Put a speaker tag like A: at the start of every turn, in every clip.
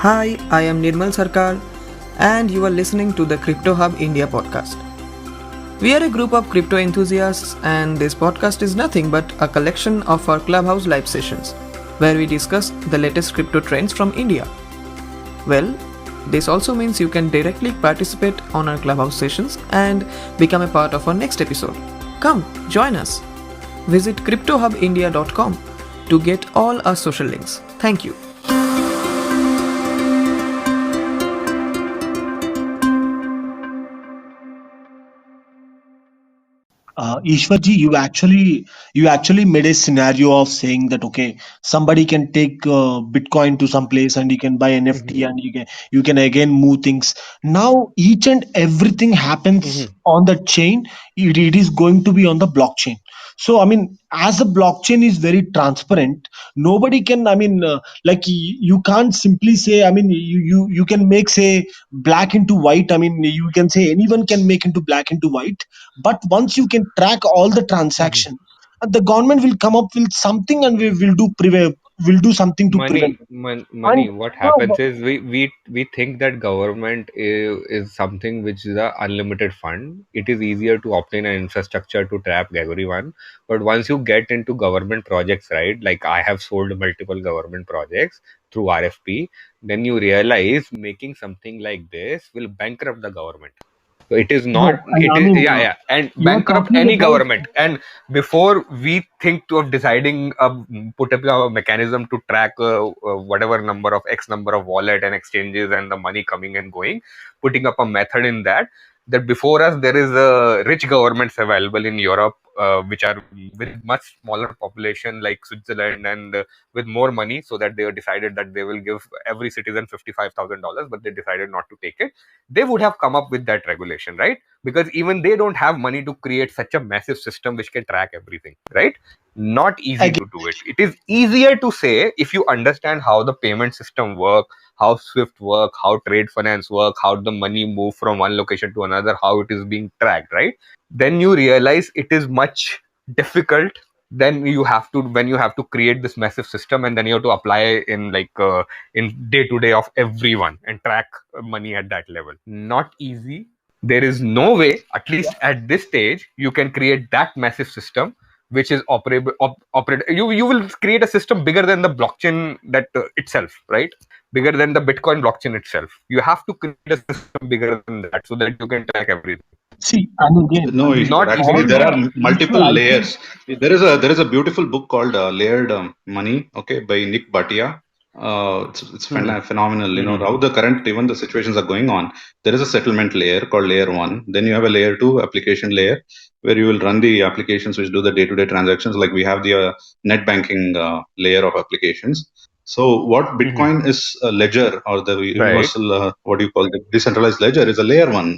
A: Hi, I am Nirmal Sarkar, and you are listening to the CryptoHub India Podcast. We are a group of crypto enthusiasts, and this podcast is nothing but a collection of our Clubhouse live sessions, where we discuss the latest crypto trends from India. Well, this also means you can directly participate on our Clubhouse sessions and become a part of our next episode. Come, join us. Visit CryptoHubIndia.com to get all our social links. Thank you.
B: Ishwarji, you actually made a scenario of saying that okay, somebody can take Bitcoin to some place and you can buy NFT
C: Mhm,
B: and you can again move things. Now each and everything happens
C: mhm,
B: on the chain. It is going to be on the blockchain. So I mean, as the blockchain is very transparent, nobody can. I mean, you can't simply say. I mean, you can make say black into white. I mean, you can say anyone can make into black into white, but once you can track all the
C: mhm.
B: transaction, the government will come up with something and we will do something to prevent it.
C: Money.
B: And
C: What
B: no,
C: happens is we think that government is something which is a unlimited fund. It is easier to obtain an infrastructure to trap everyone. But once you get into government projects, right? Like I have sold multiple government projects through RFP, then you realize making something like this will bankrupt the government. So it is not,
B: no,
C: it
B: I
C: is,
B: mean,
C: yeah, yeah, and
B: you are
C: bankrupt
B: talking
C: any
B: about.
C: government. And before we think of deciding, put up a mechanism to track whatever number of X number of wallet and exchanges and the money coming and going, putting up a method in that before us, there is rich governments available in Europe, which are with much smaller population like Switzerland and with more money, so that they have decided that they will give every citizen $55,000, but they decided not to take it. They would have come up with that regulation, right? Because even they don't have money to create such a massive system which can track everything, right? Not easy
B: Again,
C: to do it. It is easier to say if you understand how the payment system work, how Swift work, how trade finance work, how the money move from one location to another, how it is being tracked, right? Then you realize it is much difficult. Then you have to, when you have to create this massive system, and then you have to apply in in day to day of everyone and track money at that level. Not easy. There is no way, at least at this stage, you can create that massive system which is operable. You will create a system bigger than the blockchain that itself, right? Bigger than the Bitcoin blockchain itself. You have to create a system bigger than that so that you can track everything.
B: see, and again,
D: No, Ishwar.
C: Not
D: Actually,
C: easy to
D: there
C: do.
D: are multiple
B: Ishwar, I think.
D: layers. There is a beautiful book called Layered Money, okay, by Nick Bhatia. It's
C: Hmm.
D: phenomenal. You know
C: Hmm.
D: how the current even the situations are going on. There is a settlement layer called Layer One. Then you have a Layer Two application layer where you will run the applications which do the day-to-day transactions. Like we have the net banking layer of applications. So what
C: Hmm.
D: Bitcoin is a ledger or the
C: Right.
D: universal what do you call it, decentralized ledger is a Layer One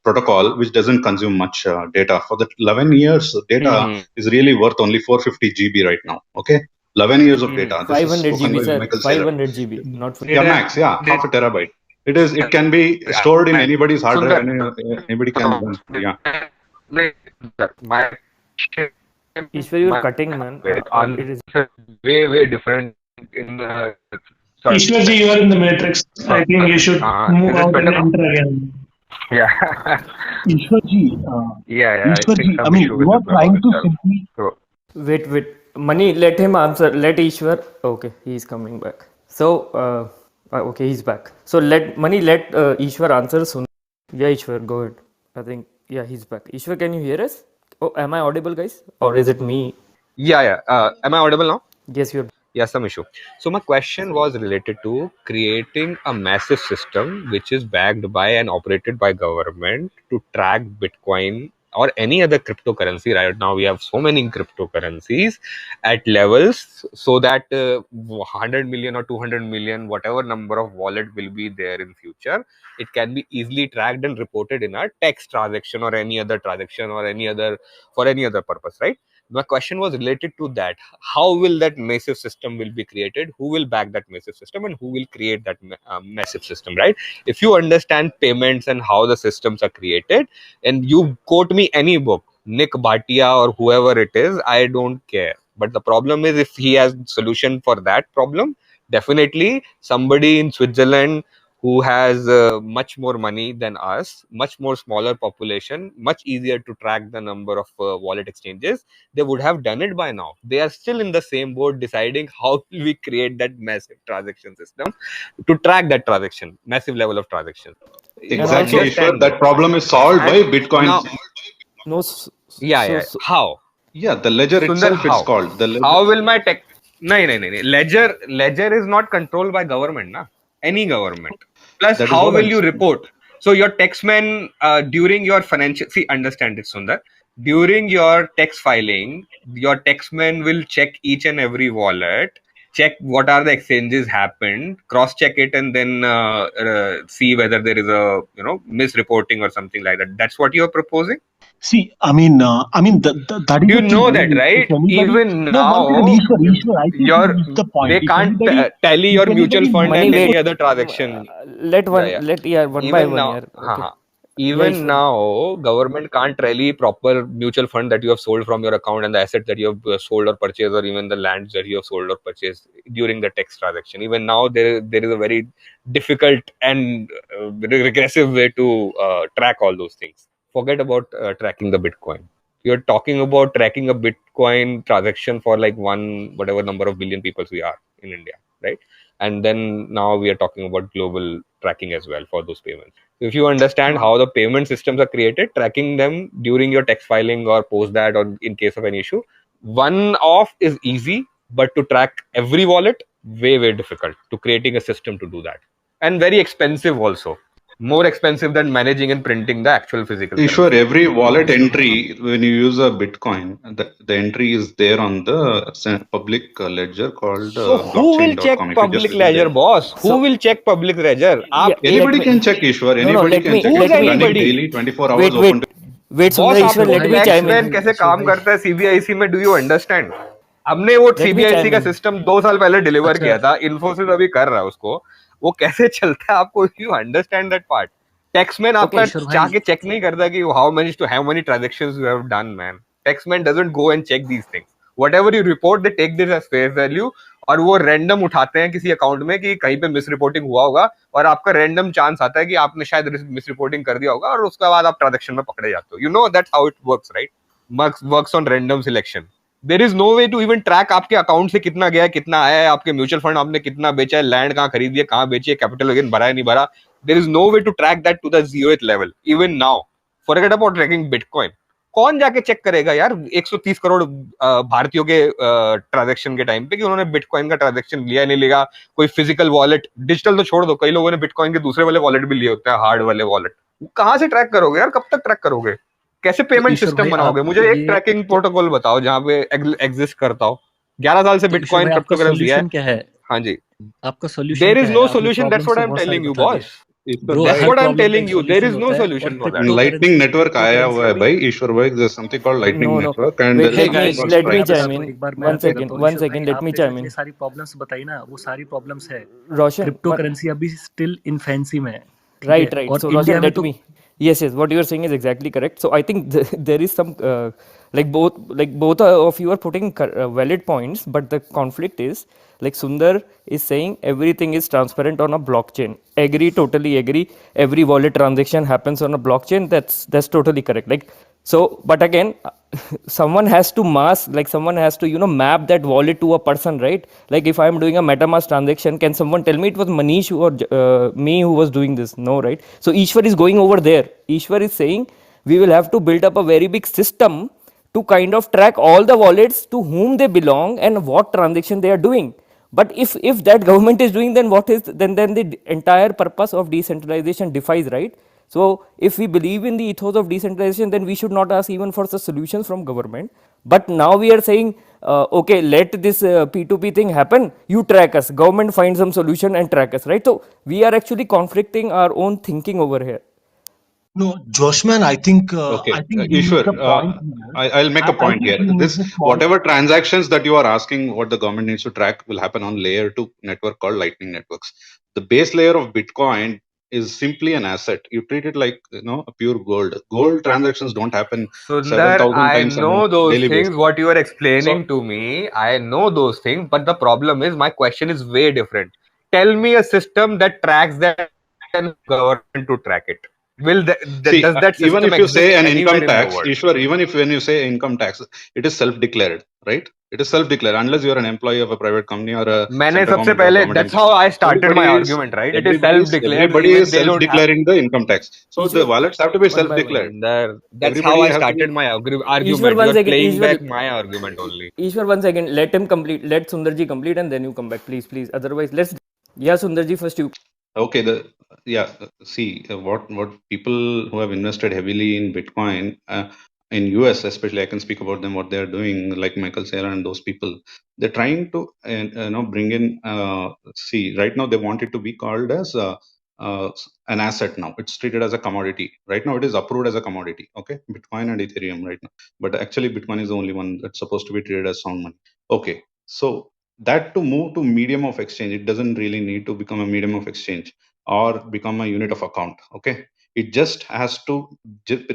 D: protocol which doesn't consume much data. For the 11 years, data
C: Hmm.
D: is really worth only 450 GB right now. Okay, 11 years of
C: Hmm.
D: data. This is
E: 500
D: spoken
E: GB,
D: by
E: sir.
D: Michael Saylor.
E: 500 GB, not
D: Yeah,
E: 450.
D: max. Yeah, half a terabyte. It is. It can be
C: Yeah.
D: stored in anybody's hard drive,
C: Sundar,
D: and anybody can run. Yeah.
C: like my
E: Ishwar, you're
C: my
E: cutting, man. It is.
C: answer way different in the sorry.
F: Ishwarji, you are in the matrix. I think you should move
C: Is it
F: out
C: better
F: and
C: now?
F: enter again.
C: Yeah.
B: Ishwarji,
C: I think
B: I
C: some
B: mean,
C: issue
B: you
C: with the
B: are
C: clubhouse
B: trying to
C: itself.
B: simply.
C: So
E: Wait. Money, let him answer. Let Ishwar. Okay, he's coming back. So, okay, he's back. So, let Ishwar answer soon. Yeah, Ishwar, go ahead. I think, yeah, he's back. Ishwar, can you hear us? Oh, am I audible, guys? Or is it me?
C: yeah. Am I audible now?
E: Yes, you're.
C: Yeah, some issue. So my question was related to creating a massive system which is backed by and operated by government to track Bitcoin or any other cryptocurrency. Right now, we have so many cryptocurrencies at levels so that 100 million or 200 million, whatever number of wallet will be there in future, it can be easily tracked and reported in a text transaction or any other transaction or any other for any other purpose, right? My question was related to that. How will that massive system will be created? Who will back that massive system, and who will create that massive system, right? If you understand payments and how the systems are created, and you quote me any book, Nick Bhatia or whoever it is, I don't care. But the problem is, if he has solution for that problem, Definitely, somebody in Switzerland who has much more money than us, much more smaller population, much easier to track the number of wallet exchanges, they would have done it by now. They are still in the same boat deciding how we create that massive transaction system to track that transaction, massive level of transaction.
E: And
D: Exactly,
E: also,
D: Ishwar.
C: Understand
D: That
C: that.
D: problem is solved by
C: And
D: Bitcoin.
C: now,
E: no,
C: how?
D: Yeah, the ledger
C: Sundar,
D: itself, it's
C: how?
D: called. The ledger.
C: How will my tech? No, no, no, no. Ledger is not controlled by government, na? Any government. Plus,
D: That is
C: how
D: what
C: will
D: I'm
C: you
D: saying.
C: report? So your taxman during your financial, see, understand it, Sundar. During your tax filing, your taxman will check each and every wallet, check what are the exchanges happened, cross check it, and then see whether there is a misreporting or something like that. That's what you're proposing.
B: See, that is
C: You
B: the thing.
C: know that,
B: If
C: right?
B: anybody,
C: Even
B: no, one second,
C: now,
B: Ishwar, I think you
C: your
B: missed the point.
C: they can't tally
B: If
C: your mutual
B: anybody
C: fund
E: money
C: and
B: manipulates,
E: wait.
C: any other transaction.
E: Let
C: Yeah,
E: one,
C: yeah.
E: let, yeah, one by
C: Even
E: one,
C: now,
E: yeah. Okay. Yeah,
C: even
E: Ishwar.
C: now, government can't tally proper mutual fund that you have sold from your account and the asset that you have sold or purchased, or even the lands that you have sold or purchased during the tax transaction. Even now, there is a very difficult and regressive way to track all those things. Forget about tracking the Bitcoin. You're talking about tracking a Bitcoin transaction for like one whatever number of billion people we are in India, right? And then now we are talking about global tracking as well for those payments. So if you understand how the payment systems are created, tracking them during your tax filing or post that, or in case of an issue, one off is easy, but to track every wallet, way difficult. To creating a system to do that, and very expensive also. More expensive than managing and printing the actual physical
D: Ishwar,
C: currency.
D: every wallet entry, when you use a Bitcoin, the entry is there on the public ledger called
C: So who will check
D: blockchain.com. If you just
C: public
D: visit
C: ledger,
D: there,
C: boss? Who
E: So,
C: will check public ledger?
E: yeah, let
D: anybody
E: me,
D: can check, Ishwar.
E: no, no,
D: Anybody can check.
C: Who's
D: It's running
C: anybody?
D: daily, 24 hours
E: wait,
D: open.
E: wait, Sundar,
C: boss
E: Ishwar,
C: आपको
E: let me chime in.
C: Taxmann कैसे काम करता है CBIC में, do you understand? हमने वो
E: Let me
C: CBIC
E: chime
C: का
E: in.
C: System 2 साल पहले डिलीवर किया था, इन्फोसिस अभी कर रहा है उसको. वो कैसे चलता है आपको, you understand that part? Taxman
E: Okay.
C: आपका जाके चेक नहीं करता कि how many transactions you have done, man. Taxman doesn't go and check these things. Whatever you report, they take this as face value, और वो रैंडम उठाते हैं किसी अकाउंट में कि कहीं पे मिस रिपोर्टिंग हुआ होगा, और आपका रैंडम चांस आता है कि आपने शायद मिस रिपोर्टिंग कर दिया होगा, और उसके बाद आप ट्रांजैक्शन में पकड़े जाते हो. You know that's how it works, right? Works on random selection. There is no way to even track आपके अकाउंट से कितना गया है, कितना आया है, आपके म्यूचुअल फंड आपने कितना बेचा है, लैंड कहाँ खरीदी है, कहाँ बेची है, कैपिटल अगेन भरा है नहीं भरा. There is no way to track that to the 0th level even now. Forget about tracking bitcoin. कौन जाके चेक करेगा यार 130 करोड़ भारतीयों के ट्रांजैक्शन के टाइम पे कि उन्होंने बिटकॉइन का ट्रांजैक्शन लिया नहीं लिया? कोई फिजिकल वॉलेट, डिजिटल तो छोड़ दो, कई लोगों ने बिटकॉइन के दूसरे वाले वॉलेट भी लिए होते हैं, हार्ड वाले वॉलेट. कहाँ से ट्रैक करोगे यार? कब तक ट्रैक करोगे? कैसे पेमेंट सिस्टम बनाओगे? मुझे एक ट्रैकिंग प्रोटोकॉल बताओ जहाँ पे एग्जिस्ट करता हो. 11 साल से बिटकॉइन क्रिप्टो करेंसी है.
G: क्या है
C: हाँ जी.
G: आपका सॉल्यूशन
C: There is
G: क्या है?
C: no
G: आपने
C: solution. That's
G: प्रॉब्लम
C: what
G: से
C: I'm
G: बहुत सारे
C: telling you,
G: बता दिए
C: boss.
G: Bro
C: That's
G: her
C: what I'm
G: problem का
C: telling
G: एक
C: you. There
G: solution
C: is no
G: होता है और
C: solution for that.
G: Crypto
D: Lightning
G: currency
D: network आया हुआ है भाई. Ishwar भाई, there's something called Lightning
E: No,
D: network, and
E: wait,
D: there is
G: guys,
E: let me
G: मैं
E: chime
G: बताता हूँ
E: in.
G: एक बार मैं
E: One
G: आपको
E: second,
G: बताता हूँ
E: one
G: ईश्वर
E: second,
G: भाई
E: let me
G: आपने जो
E: chime
G: इतनी
E: in.
G: सारी प्रॉब्लम्स बताई ना वो सारी प्रॉब्लम्स है
E: Roshan,
G: क्रिप्टो करेंसी अभी स्टिल इन फैंसी में है ठीक
E: right,
G: है
E: right.
G: और
E: So,
G: इंडिया
E: Roshan,
G: में
E: let
G: तो
E: me. Yes, what you are saying is exactly correct. So, I think there is some both of you are putting valid points, but the conflict is like Sundar is saying everything is transparent on a blockchain. Agree, totally agree. Every wallet transaction happens on a blockchain. That's totally correct. Like so, but again, someone has to someone has to map that wallet to a person, right? Like if I'm doing a MetaMask transaction, can someone tell me it was Manish or me who was doing this? No, right? So Ishwar is going over there. Ishwar is saying we will have to build up a very big system to kind of track all the wallets to whom they belong and what transaction they are doing. But if that government is doing, then what is then the entire purpose of decentralization defies, right? So if we believe in the ethos of decentralization, then we should not ask even for the solutions from government. But now we are saying okay, let this p2p thing happen, you track us, government find some solution and track us, right? So we are actually conflicting our own thinking over here.
B: No, Joshman, I think
D: okay,
B: you missed
D: Ishwar,
B: the point here.
D: I'll make a
B: I
D: point
B: think
D: here.
B: you missed
D: This
B: the point.
D: whatever transactions that you are asking, what the government needs to track, will happen on layer 2 network called Lightning networks. The base layer of Bitcoin is simply an asset. You treat it like a pure gold. Gold transactions don't happen
C: Sundar,
D: 7,000
C: I
D: times on a
C: know those
D: daily
C: things,
D: basis.
C: what you are
D: So
C: explaining to me. I know those things, but the problem is my question is way different. Tell me a system that tracks that and government to track it.
D: see,
C: Does that
D: even
C: system
D: if you
C: exist
D: say an
C: anywhere
D: income
C: in the
D: tax,
C: world?
D: Ishwar, even if when you say income tax, it is self-declared, right? It is self-declared unless you are an employee of a private company or a
C: मैंने
D: central
C: सबसे
D: government or
C: पहले
D: government
C: that's
D: employee.
C: how I started my
D: Everybody is
C: argument, right? It is
D: everybody is
C: self-declared,
D: everybody
C: even
D: is
C: they don't have.
D: self-declaring the income tax. So the
E: Ishwar,
D: wallets have to be
E: one by one.
D: self-declared.
C: Sundar, that's how
D: Everybody
C: I
D: have to be.
C: started my
E: Ishwar,
C: argument. You
E: one
C: are
E: second.
C: playing
E: Ishwar,
C: back my argument only.
E: Ishwar, one second. Let him complete. Let Sundarji complete, and then you come back, please, please. Otherwise, let's. Yeah, Sundarji, first you.
D: Okay, see what people who have invested heavily in Bitcoin in US especially, I can speak about them, what they are doing, like Michael Saylor and those people. They're trying to bring in. See, right now they want it to be called as an asset. Now it's treated as a commodity. Right now it is approved as a commodity. Okay, Bitcoin and Ethereum right now, but actually Bitcoin is the only one that's supposed to be treated as sound money. Okay, so that to move to medium of exchange, it doesn't really need to become a medium of exchange or become a unit of account. Okay, it just has to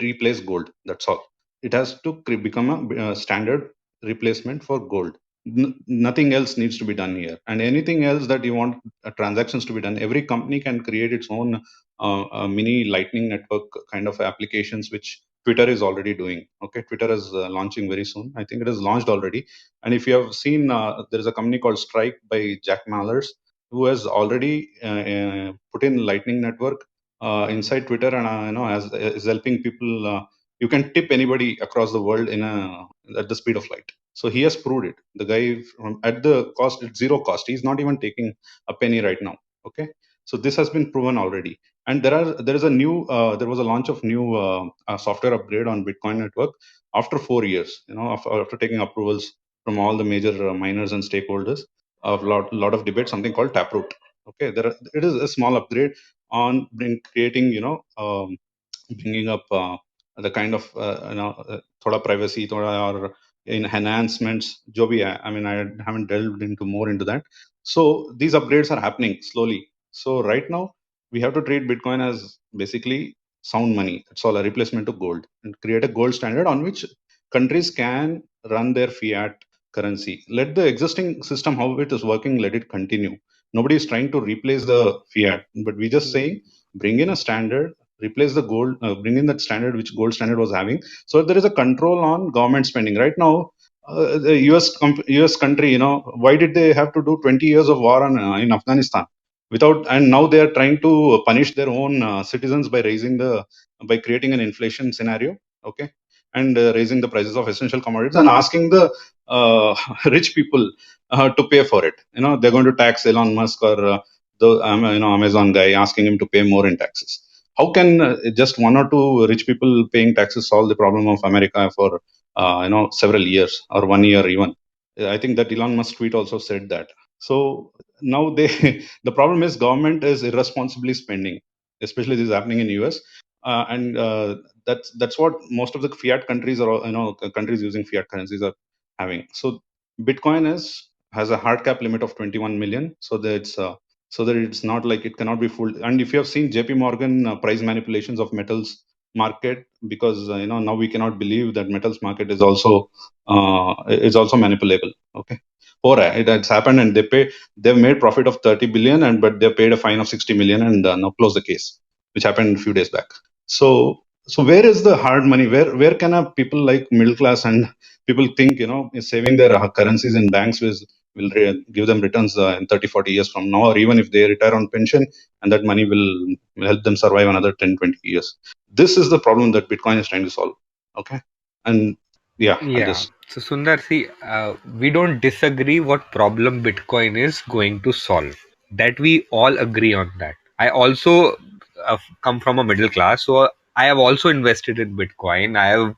D: replace gold. That's all. It has to become a standard replacement for gold. Nothing else needs to be done here, and anything else that you want transactions to be done, every company can create its own mini lightning network kind of applications, which Twitter is already doing. Okay, Twitter is launching very soon. I think it is launched already. And if you have seen, there is a company called Strike by Jack Mallers, who has already put in Lightning Network inside Twitter, and as is helping people. You can tip anybody across the world at the speed of light. So he has proved it. The guy at the cost, it's zero cost. He's not even taking a penny right now. Okay, so this has been proven already. And there is a new there was a launch of new software upgrade on Bitcoin network after 4 years. After taking approvals from all the major miners and stakeholders, a lot of debate, something called Taproot. Okay, it is a small upgrade on creating, bringing up the kind of thoda privacy, thoda or in enhancements. Jo bhi hai. I mean, I haven't delved into more into that. So these upgrades are happening slowly. So right now we have to treat Bitcoin as basically sound money. It's all a replacement to gold, and create a gold standard on which countries can run their fiat currency. Let the existing system, how it is working, let it continue. Nobody is trying to replace the fiat, but we just saying bring in a standard, replace the gold, bring in that standard which gold standard was having. So there is a control on government spending. Right now, the US country, why did they have to do 20 years of war in Afghanistan? And now they are trying to punish their own citizens by creating an inflation scenario. Okay, and raising the prices of essential commodities and asking the rich people to pay for it. They're going to tax Elon Musk or Amazon guy, asking him to pay more in taxes. How can just one or two rich people paying taxes solve the problem of America for several years or 1 year even? I think that Elon Musk tweet also said that. So now they the problem is government is irresponsibly spending, especially this is happening in US, and that's what most of the fiat countries are, countries using fiat currencies are having. So Bitcoin has a hard cap limit of 21 million, so that it's not like it cannot be fooled. And if you have seen JP Morgan price manipulations of metals market, because now we cannot believe that metals market is also manipulable. Okay, it's happened, and they've made profit of 30 billion, and but they paid a fine of 60 million, and now close the case, which happened a few days back. So where is the hard money? Where can people like middle class and people think, is saving their currencies in banks will give them returns in 30-40 years from now, or even if they retire on pension, and that money will help them survive another 10-20 years. This is the problem that Bitcoin is trying to solve. Okay, and yeah, I'll
C: Yeah.
D: just
C: So Sundar, see, we don't disagree what problem Bitcoin is going to solve. That we all agree on that. I also come from a middle class, so I have also invested in Bitcoin. I have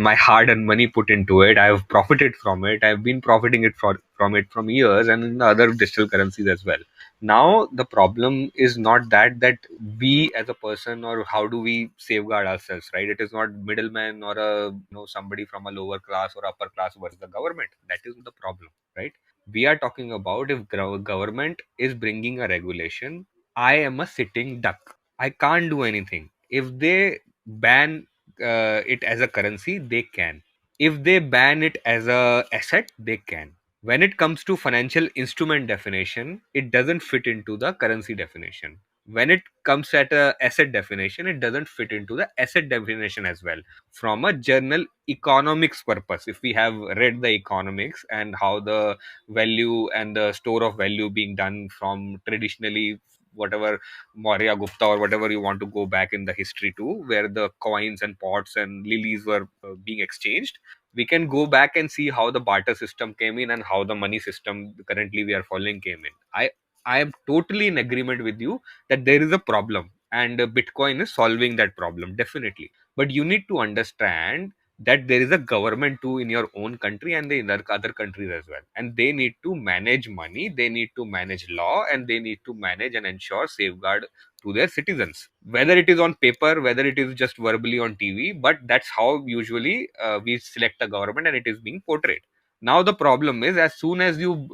C: my hard-earned money put into it. I have profited from it. I've been profiting from it from years, and in the other digital currencies as well. Now the problem is not that we as a person, or how do we safeguard ourselves, right? It is not middleman or somebody from a lower class or upper class versus the government. That is the problem, right? We are talking about if government is bringing a regulation. I am a sitting duck. I can't do anything. If they ban it as a currency, they can. If they ban it as a asset, they can. When it comes to financial instrument definition, it doesn't fit into the currency definition. When it comes at a asset definition, it doesn't fit into the asset definition as well. From a general economics purpose, if we have read the economics and how the value and the store of value being done from traditionally whatever Maurya Gupta or whatever you want to go back in the history to, where the coins and pots and lilies were being exchanged, we can go back and see how the barter system came in and how the money system currently we are following came in. I am totally in agreement with you that there is a problem, and Bitcoin is solving that problem definitely. But you need to understand that there is a government too in your own country and in other countries as well, and they need to manage money, they need to manage law, and they need to manage and ensure safeguard to their citizens, whether it is on paper, whether it is just verbally on TV. But that's how usually we select a government, and it is being portrayed. Now the problem is, as soon as you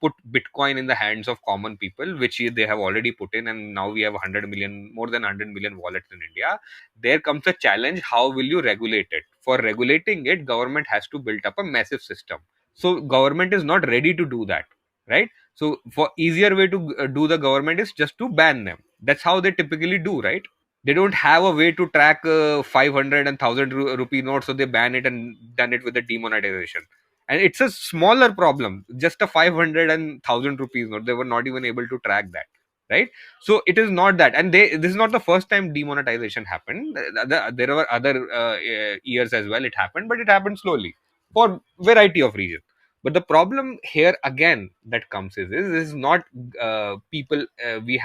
C: put Bitcoin in the hands of common people, which they have already put in, and now we have 100 million, more than 100 million wallets in India, there comes a challenge: how will you regulate it? For regulating it, government has to build up a massive system. So government is not ready to do that, right? So for easier way to do the government is just to ban them. That's how they typically do, right? They don't have a way to track 500 and 1000 rupee notes, so they ban it and done it with the demonetization. And it's a smaller problem, just a 500 and 1000 rupees note. They were not even able to track that, right? So it is not that, and this is not the first time demonetization happened. There were other years as well it happened, but it happened slowly for variety of reasons. But the problem here again that comes is not people. We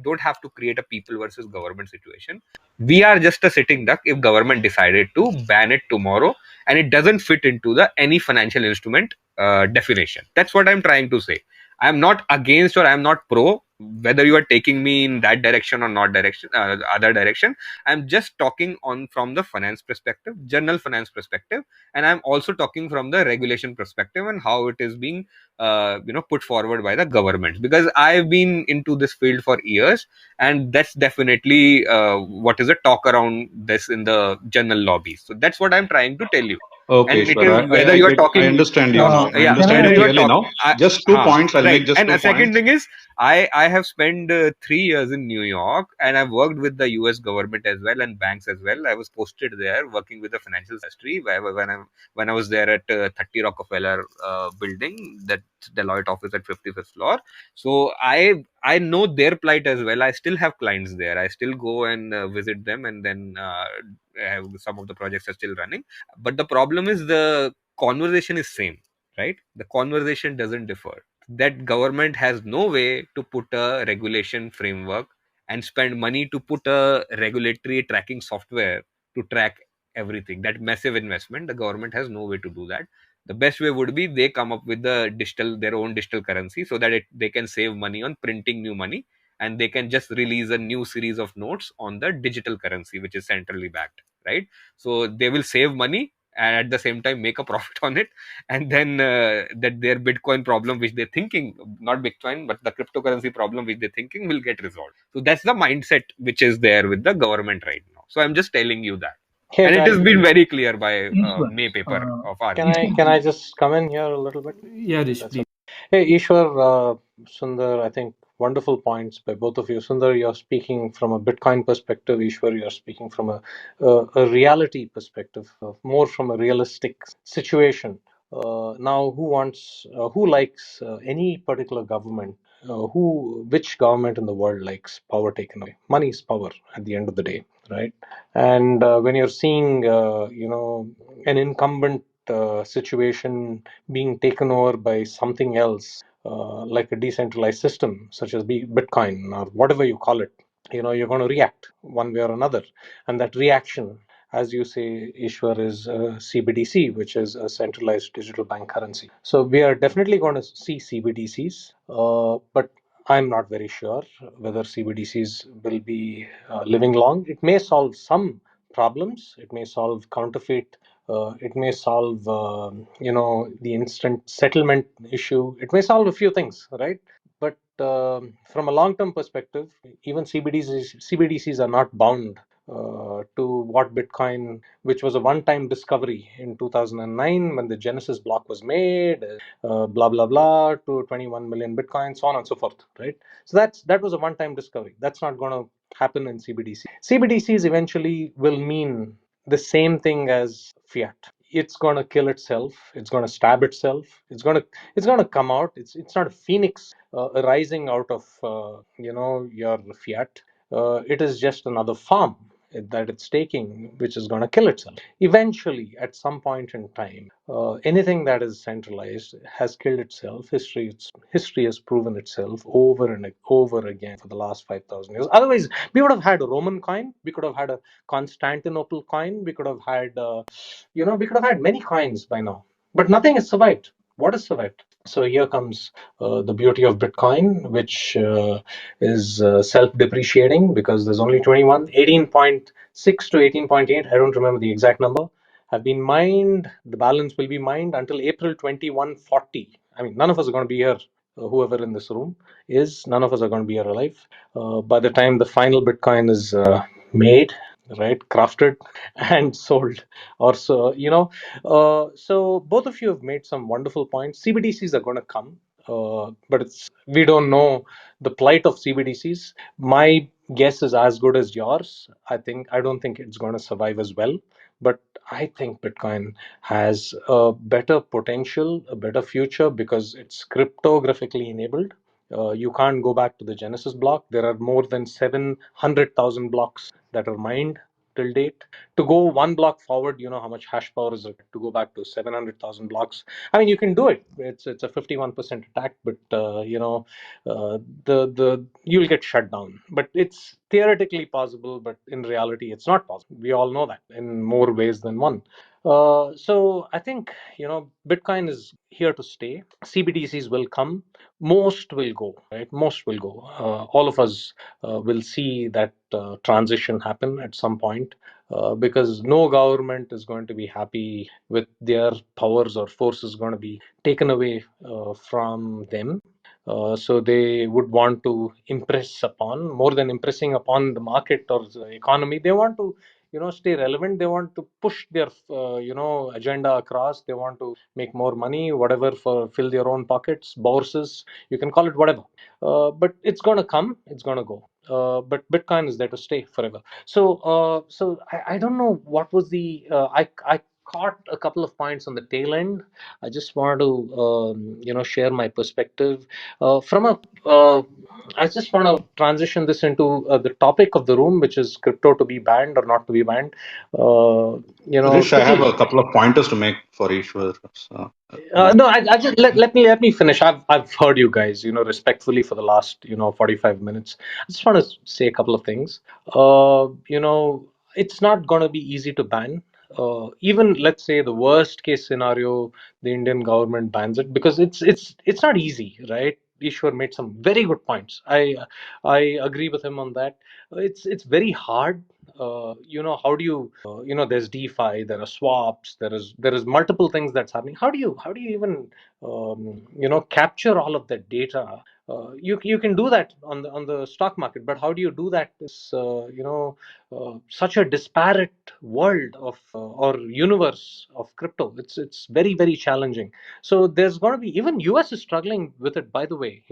C: don't have to create a people versus government situation. We are just a sitting duck if government decided to ban it tomorrow and it doesn't fit into the any financial instrument definition. That's what I'm trying to say. I'm not against or I'm not pro whether you are taking me in that direction or not direction, other direction. I'm just talking on from the finance perspective, general finance perspective, and I'm also talking from the regulation perspective and how it is being put forward by the government, because I've been into this field for years, and that's definitely what is a talk around this in the general lobbies. So that's what I'm trying to tell you.
D: Okay,
C: And it
D: Ishwar,
C: is whether you are
D: I
C: talking,
D: understand you
C: no,
D: now.
C: no,
D: I
C: yeah,
D: understand
C: whether
D: you
C: you are
D: clearly
C: talking,
D: now. Just 2 points. I'll make
C: right.
D: just
C: And a
D: 2 points.
C: second thing is, I have spent 3 years in New York, and I've worked with the US government as well and banks as well. I was posted there working with the financial industry when I was there at 30 Rockefeller building, that Deloitte office at 55th floor. So I know their plight as well. I still have clients there. I still go and visit them, and then some of the projects are still running. But the problem is the conversation is same, right? The conversation doesn't differ. That government has no way to put a regulation framework and spend money to put a regulatory tracking software to track everything. That massive investment, the government has no way to do that. The best way would be they come up with their own digital currency, so that they can save money on printing new money, and they can just release a new series of notes on the digital currency, which is centrally backed, right? So they will save money and at the same time make a profit on it, and then that their Bitcoin problem, which they're thinking, not Bitcoin but the cryptocurrency problem which they're thinking, will get resolved. So that's the mindset which is there with the government right now. So I'm just telling you that.
H: Hey
C: And it has
H: guys,
C: been very clear by
F: Ishwar,
C: May paper of
H: can I just come in here a little bit?
E: Yeah, Rish,
H: That's
E: please.
H: okay. Hey Ishwar, Sundar, I think wonderful points by both of you. Sundar, you're speaking from a Bitcoin perspective. Ishwar, you're speaking from a reality perspective, more from a realistic situation. Now, who likes any particular government? Which government in the world likes power taken away? Money is power at the end of the day, right? And when you're seeing, an incumbent situation being taken over by something else, like a decentralized system, such as Bitcoin or whatever you call it, you're going to react one way or another. And that reaction, as you say, Ishwar, is CBDC, which is a centralized digital bank currency. So we are definitely going to see CBDCs, but I'm not very sure whether CBDCs will be living long. It may solve some problems. It may solve counterfeit. It may solve, the instant settlement issue. It may solve a few things, right? But from a long-term perspective, even CBDCs are not bound to what Bitcoin, which was a one-time discovery in 2009 when the Genesis block was made, blah blah blah, to 21 million Bitcoin, so on and so forth, right? So that was a one-time discovery. That's not going to happen in CBDC. CBDCs eventually will mean the same thing as fiat. It's going to kill itself. It's going to stab itself. It's going to come out. It's not a phoenix arising out of your fiat. It is just another form that it's taking, which is going to kill itself. Eventually, at some point in time, anything that is centralized has killed itself. History has proven itself over and over again for the last 5,000 years. Otherwise, we would have had a Roman coin. We could have had a Constantinople coin. We could have had, we could have had many coins by now. But nothing has survived. What has survived? So here comes the beauty of Bitcoin, which is self-depreciating because there's only 18.6 to 18.8, I don't remember the exact number, have been mined. The balance will be mined until April 2140. I mean, none of us are going to be here. Whoever in this room is, none of us are going to be here alive. By the time the final Bitcoin is made, right, crafted and sold, or so, so both of you have made some wonderful points. CBDCs are going to come, but we don't know the plight of CBDCs. My guess is as good as yours. I don't think it's going to survive as well, but I think Bitcoin has a better potential, a better future, because it's cryptographically enabled. You can't go back to the Genesis block. There are more than 700,000 blocks that are mined till date. To go one block forward, you know how much hash power is it to go back to 700,000 blocks? I mean, you can do it. It's a 51% attack, but you'll get shut down. But it's theoretically possible, but in reality, it's not possible. We all know that in more ways than one. So I think Bitcoin is here to stay. CBDCs will come. Most will go, right? Most will go. All of us will see that transition happen at some point, because no government is going to be happy with their powers or forces going to be taken away from them. So they would want to impress upon, more than impressing upon the market or the economy, they want to stay relevant. They want to push their agenda across. They want to make more money, whatever, for fill their own pockets, bourses, you can call it whatever. But it's going to come, it's going to go. But Bitcoin is there to stay forever. So I don't know what was the I caught a couple of points on the tail end. I just wanted to share my perspective from a I just want to transition this into the topic of the room, which is crypto to be banned or not to be banned.
D: Rish, I have
H: Quickly.
D: a couple of pointers to make for Ishwar. So,
H: No, I just let me finish. I've heard you guys, respectfully for the last 45 minutes. I just want to say a couple of things. It's not going to be easy to ban. Even let's say the worst case scenario, the Indian government bans it, because it's not easy, right? Ishwar made some very good points. I agree with him on that. It's very hard. How do you there's DeFi, there are swaps, there is multiple things that's happening. How do you even capture all of that data? You can do that on the stock market, but how do you do that? Is such a disparate world of or universe of crypto. It's very, very challenging. So there's going to be, even US is struggling with it, by the way.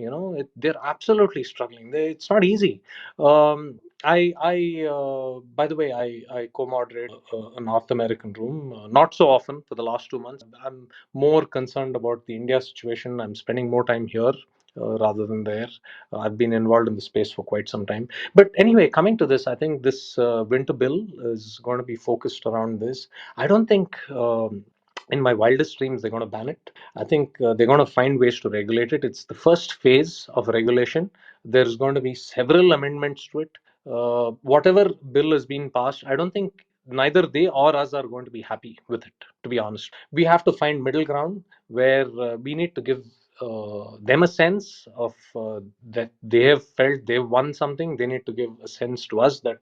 H: They're absolutely struggling. It's not easy. By the way, I co-moderate a North American room, not so often for the last 2 months. I'm more concerned about the India situation. I'm spending more time here rather than there. I've been involved in the space for quite some time. But anyway, coming to this, I think this winter bill is going to be focused around this. I don't think in my wildest dreams they're going to ban it. I think they're going to find ways to regulate it. It's the first phase of regulation. There's going to be several amendments to it. Whatever bill is being passed, I don't think neither they or us are going to be happy with it, to be honest. We have to find middle ground where we need to give them a sense of that they have felt they've won something. They need to give a sense to us that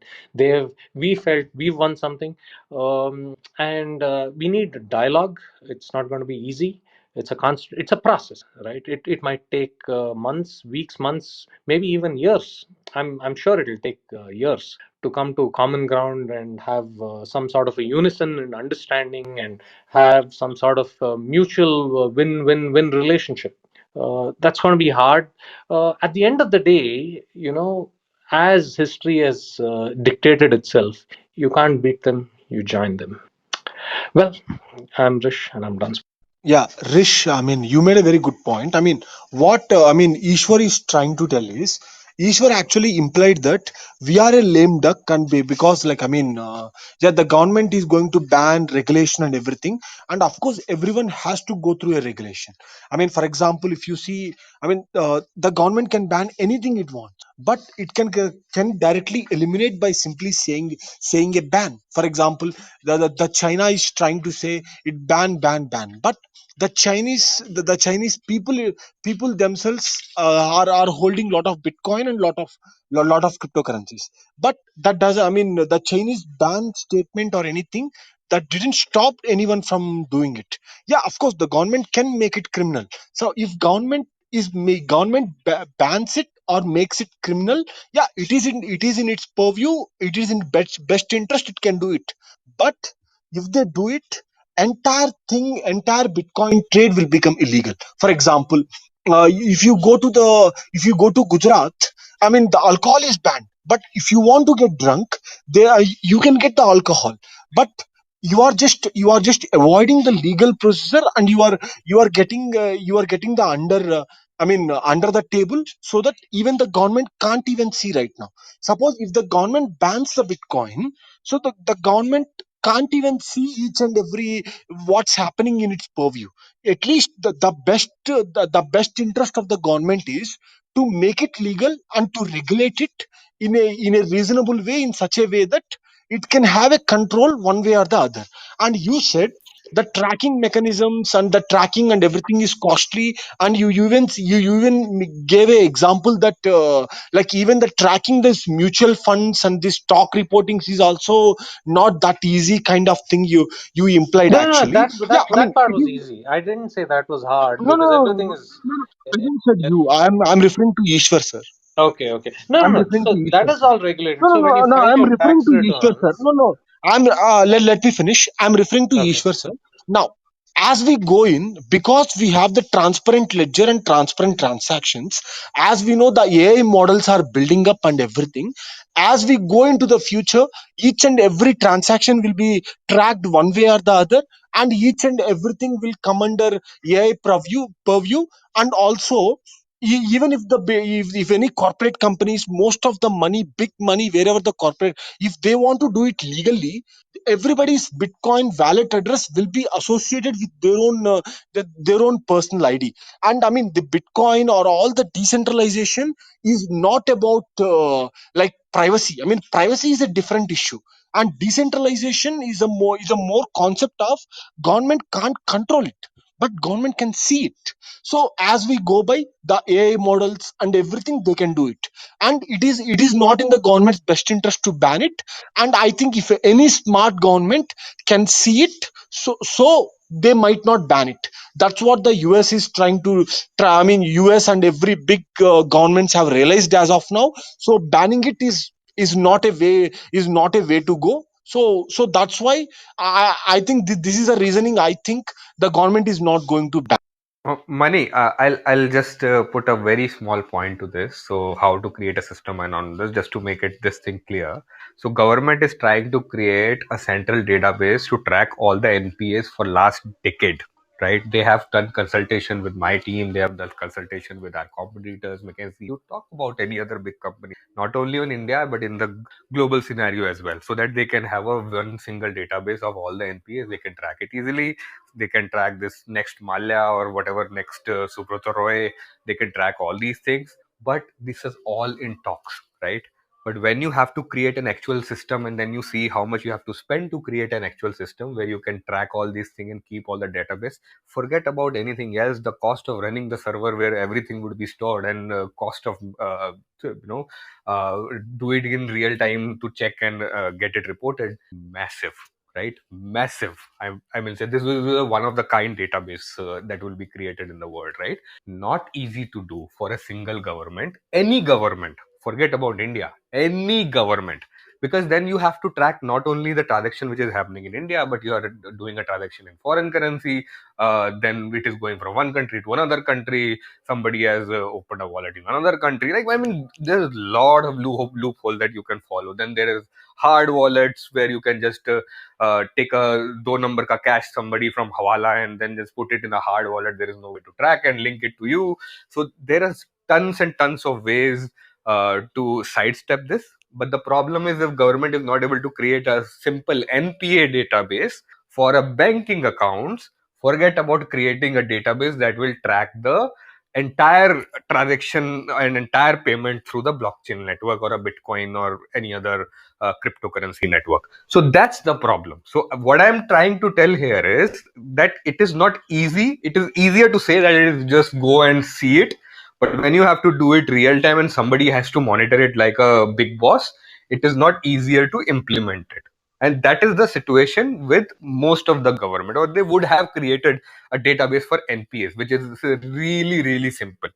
H: we felt we've won something. And we need dialogue. It's not going to be easy. It's a constant, it's a process, right? It might take months, weeks, months, maybe even years. I'm sure it'll take years to come to common ground and have some sort of a unison and understanding, and have some sort of mutual win-win-win relationship. That's going to be hard. At the end of the day, as history has dictated itself, you can't beat them, you join them. Well, I'm Rish and I'm done.
B: Yeah, Rish, I mean, you made a very good point. I mean, Ishwar is trying to tell is, Ishwar actually implied that we are a lame duck and because, yeah, the government is going to ban regulation and everything. And of course, everyone has to go through a regulation. I mean, for example, if you see, the government can ban anything it wants, but it can directly eliminate by simply saying a ban. For example, the China is trying to say it ban, but the Chinese people themselves are holding lot of Bitcoin and lot of cryptocurrencies. But that doesn't, I mean, the Chinese ban statement or anything that didn't stop anyone from doing it. Yeah, of course, the government can make it criminal. So if bans it or makes it criminal, yeah, it is in its purview. It is in best interest. It can do it. But if they do it, entire Bitcoin trade will become illegal. For example, if you go to Gujarat, I mean, the alcohol is banned, but if you want to get drunk, you can get the alcohol, but you are just avoiding the legal procedure, and you are getting the under the table, so that even the government can't even see right now. Suppose if the government bans the Bitcoin, so the government can't even see each and every what's happening in its purview. At least the best interest of the government is to make it legal and to regulate it in a reasonable way, in such a way that it can have a control one way or the other. And you said the tracking mechanisms and the tracking and everything is costly, and you even gave a example that like even the tracking this mutual funds and this stock reportings is also not that easy kind of thing you implied
H: No, no, no,
B: actually.
H: that
B: Yeah,
H: that
B: I mean,
H: that part
B: it
H: was
B: is.
H: easy. I didn't say that was hard
B: No, no,
H: because
B: no,
H: everything
B: no,
H: is.
B: no, no, I didn't say you. I'm referring to Ishwar, sir.
H: Okay, okay. No, no,
B: I'm
H: no.
B: referring to
H: So that
B: Ishwar,
H: is
B: sir.
H: all
B: No,
H: regulated.
B: no,
H: So when
B: no,
H: you
B: no.
H: file
B: I'm
H: your
B: referring
H: tax
B: to Ishwar, sir.
H: returns,
B: No, no. Let me finish. I'm referring to
H: okay.
B: Ishwar, sir. Now, as we go in, because we have the transparent ledger and transparent transactions, as we know the AI models are building up and everything, as we go into the future, each and every transaction will be tracked one way or the other, and each and everything will come under AI purview, and also even if if any corporate companies, most of the money, big money, wherever the corporate, if they want to do it legally, everybody's Bitcoin wallet address will be associated with their own personal ID. And I mean, the Bitcoin or all the decentralization is not about like privacy. I mean, privacy is a different issue, and decentralization is a more concept of government can't control it, but government can see it. So as we go by the AI models and everything, they can do it, and it is not in the government's best interest to ban it. And I think if any smart government can see it, so they might not ban it. That's what the US is trying to try. I mean, US and every big governments have realized as of now. So banning it is not a way to go. So that's why I think this is a reasoning. I think the government is not going to ban.
C: Money, I'll just put a very small point to this. So how to create a system and on this, just to make it this thing clear. So government is trying to create a central database to track all the NPAs for last decade. Right? They have done consultation with my team. They have done consultation with our competitors, McKinsey. You talk about any other big company, not only in India but in the global scenario as well, so that they can have a one single database of all the NPAs. They can track it easily. They can track this next Malya or whatever next Subrata Roy. They can track all these things, but this is all in talks, right? But when you have to create an actual system and then you see how much you have to spend to create an actual system where you can track all these things and keep all the database, forget about anything else. The cost of running the server where everything would be stored, and cost of you know do it in real time to check and get it reported, massive, right? Massive. I mean, say this is a one of the kind database that will be created in the world, right? Not easy to do for a single government, any government. Forget about India, any government, because then you have to track not only the transaction which is happening in India, but you are doing a transaction in foreign currency. Then it is going from one country to another country. Somebody has opened a wallet in another country. Like, I mean, there's a lot of loophole that you can follow. Then there is hard wallets where you can just take a do number ka cash somebody from Hawala and then just put it in a hard wallet. There is no way to track and link it to you. So there are tons and tons of ways to sidestep this. But the problem is, if government is not able to create a simple NPA database for a banking accounts, forget about creating a database that will track the entire transaction and entire payment through the blockchain network or a Bitcoin or any other cryptocurrency network. So that's the problem. So what I'm trying to tell here is that it is not easy. It is easier to say that it is just go and see it. But when you have to do it real time and somebody has to monitor it like a big boss, it is not easier to implement it. And that is the situation with most of the government, or they would have created a database for NPAs, which is really, really simple.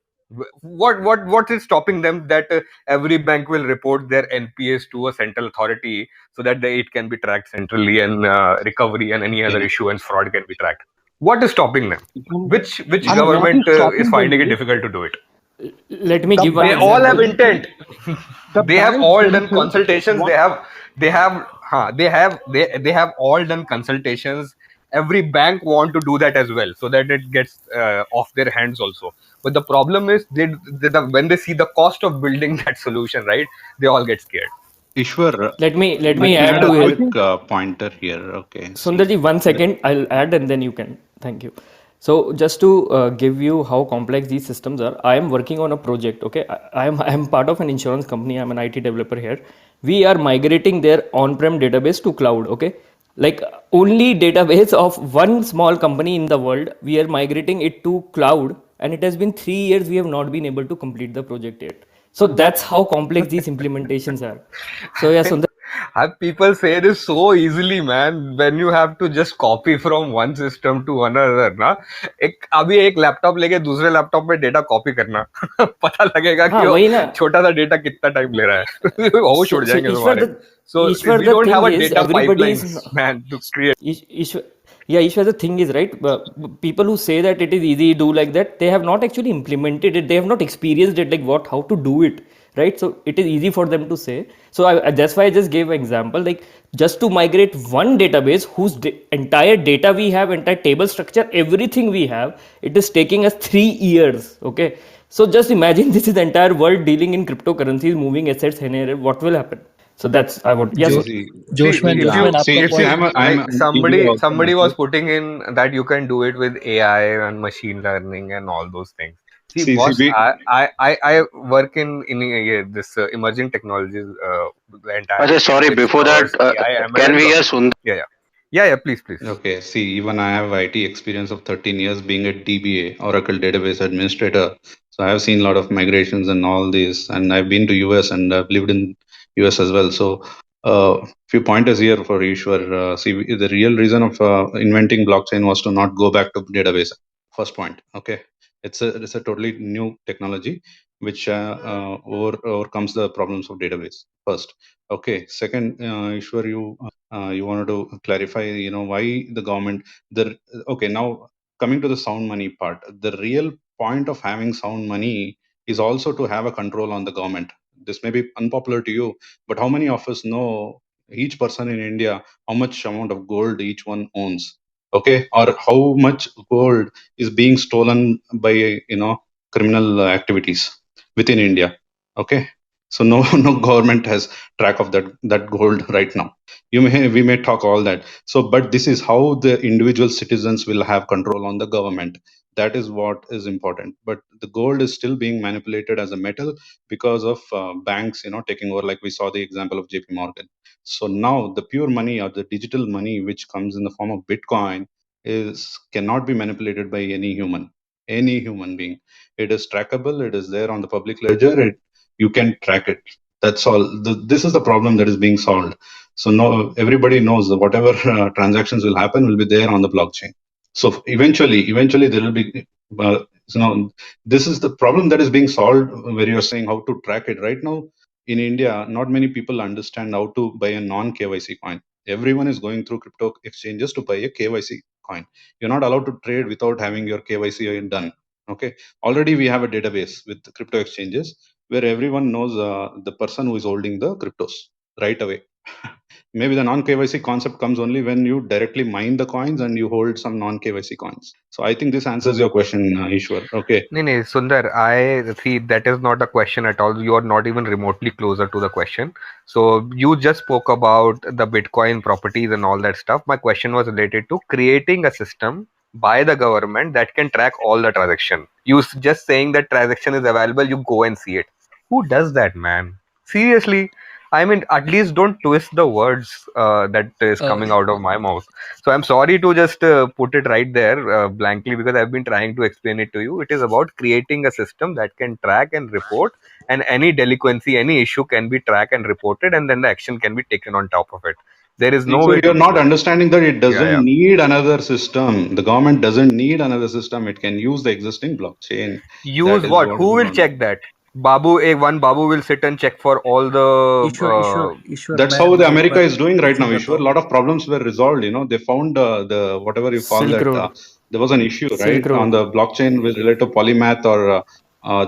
C: What is stopping them that every bank will report their NPAs to a central authority so that it can be tracked centrally, and recovery and any other issue and fraud can be tracked? What is stopping them? Which
B: And
C: government
B: what is stopping
C: is finding
B: them
C: it
B: is
C: difficult to do it?
E: Let me
B: the
E: give one
C: They all have
E: example.
C: intent.
B: the
C: They have
B: banks
C: all done
B: themselves.
C: consultations. They have all done consultations. Every bank want to do that as well, so that it gets off their hands also. But the problem is, when they see the cost of building that solution, right, they all get scared.
D: Ishwar,
E: Let me
D: let me
E: add
D: add
E: to
D: a
E: here.
D: quick pointer here. Okay, see.
E: Sundarji, 1 second. I'll add and then you can. Thank you. So just to give you how complex these systems are, I am working on a project. Okay, I am part of an insurance company. I'm an IT developer here. We are migrating their on-prem database to cloud. Okay, like only database of one small company in the world. We are migrating it to cloud, and it has been 3 years. We have not been able to complete the project yet. So that's how complex these implementations are. So yeah, Sundar.
C: Have people say this so easily, man, when you have to just copy from one system to another, ना? अभी एक laptop लेके दूसरे laptop में data copy करना पता लगेगा कि
E: हाँ
C: वो
E: वही ना.
C: छोटा सा डेटा कितना टाइम ले रहा है होश उड़
E: So
C: जाएंगे
E: Ishwar,
C: तुम्हारे. So
E: Ishwar,
C: we
E: the
C: don't
E: thing
C: have a
E: is,
C: data
E: everybody is
C: pipelines, man, to create.
E: Ishwar, yeah, Ishwar, the thing is, right, people who say that it is easy to do like that, they have not actually implemented it. They have not experienced it, like how to do it, right? So it is easy for them to say. So that's why I just gave an example, like just to migrate one database whose entire data we have, entire table structure, everything we have, it is taking us 3 years. Okay, so just imagine this is the entire world dealing in cryptocurrencies, moving assets, and what will happen. So that's I would, yes.
D: See,
G: जो
D: see,
G: जोशमैन
C: If you
G: जोशमैन आपका
C: if
D: see,
C: you
G: point
D: I'm a DBA also
C: somebody was
D: myself.
C: putting in that you can do it with AI and machine learning and all those things. See,
D: See,
C: boss, I work in this emerging technologies, the entire
I: Ajay, sorry,
C: which
I: before that,
C: covers AI, ML,
I: can
C: and
I: we hear
C: blockchain.
I: Sundar?
C: Yeah, please, please.
D: Okay, see, even I have IT experience of 13 years being a DBA, Oracle Database Administrator. So I have seen a lot of migrations and all this, and I've been to US and I've lived in US as well. So few pointers here for Ishwar. See, the real reason of inventing blockchain was to not go back to database. First point. Okay, it's a totally new technology which overcomes the problems of database. First. Okay. Second, Ishwar, you wanted to clarify, why the government, the okay, now coming to the sound money part, the real point of having sound money is also to have a control on the government. This may be unpopular to you, but how many of us know each person in India how much amount of gold each one owns? Okay, or how much gold is being stolen by criminal activities within India? Okay, so no no government has track of that gold right now. We may talk all that, so but this is how the individual citizens will have control on the government. That is what is important, but the gold is still being manipulated as a metal because of banks taking over, like we saw the example of JP Morgan. So now the pure money or the digital money which comes in the form of Bitcoin is cannot be manipulated by any human being. It is trackable, it is there on the public ledger, you can track it. That's all. This is the problem that is being solved. So no, everybody knows that whatever transactions will happen will be there on the blockchain. So eventually there will be, this is the problem that is being solved where you're saying how to track it. Right now in India, not many people understand how to buy a non-KYC coin. Everyone is going through crypto exchanges to buy a KYC coin. You're not allowed to trade without having your KYC done. Okay. Already we have a database with crypto exchanges where everyone knows the person who is holding the cryptos right away. Maybe the non-KYC concept comes only when you directly mine the coins and you hold some non-KYC coins. So I think this answers your question, Ishwar. Okay.
C: No, Sundar, I see that is not a question at all. You are not even remotely closer to the question. So you just spoke about the Bitcoin properties and all that stuff. My question was related to creating a system by the government that can track all the transaction. Just saying that transaction is available, you go and see it. Who does that, man? Seriously. I mean, at least don't twist the words that is coming out of my mouth. So I'm sorry to just put it right there blankly because I've been trying to explain it to you. It is about creating a system that can track and report, and any delinquency, any issue can be tracked and reported, and then the action can be taken on top of it. There is no
D: So
C: way
D: you're
C: to
D: not understanding that it doesn't
C: yeah.
D: need another system. The government doesn't need another system. It can use the existing blockchain.
C: Use
D: That is
C: what?
D: what
C: Who
D: is
C: will
D: going on.
C: check that? One Babu will sit and check for all the.
G: Ishwar
D: That's
G: मैं
D: how the
G: मैं एक
D: America
G: bar
D: is doing right now,
G: intervene करता
D: Ishwar. A
G: हूँ.
D: lot of problems were resolved. They found the whatever you call
E: Silk
D: that.
E: Road.
D: There was an issue, right,
E: Silk Road.
D: on the blockchain with related to polymath, or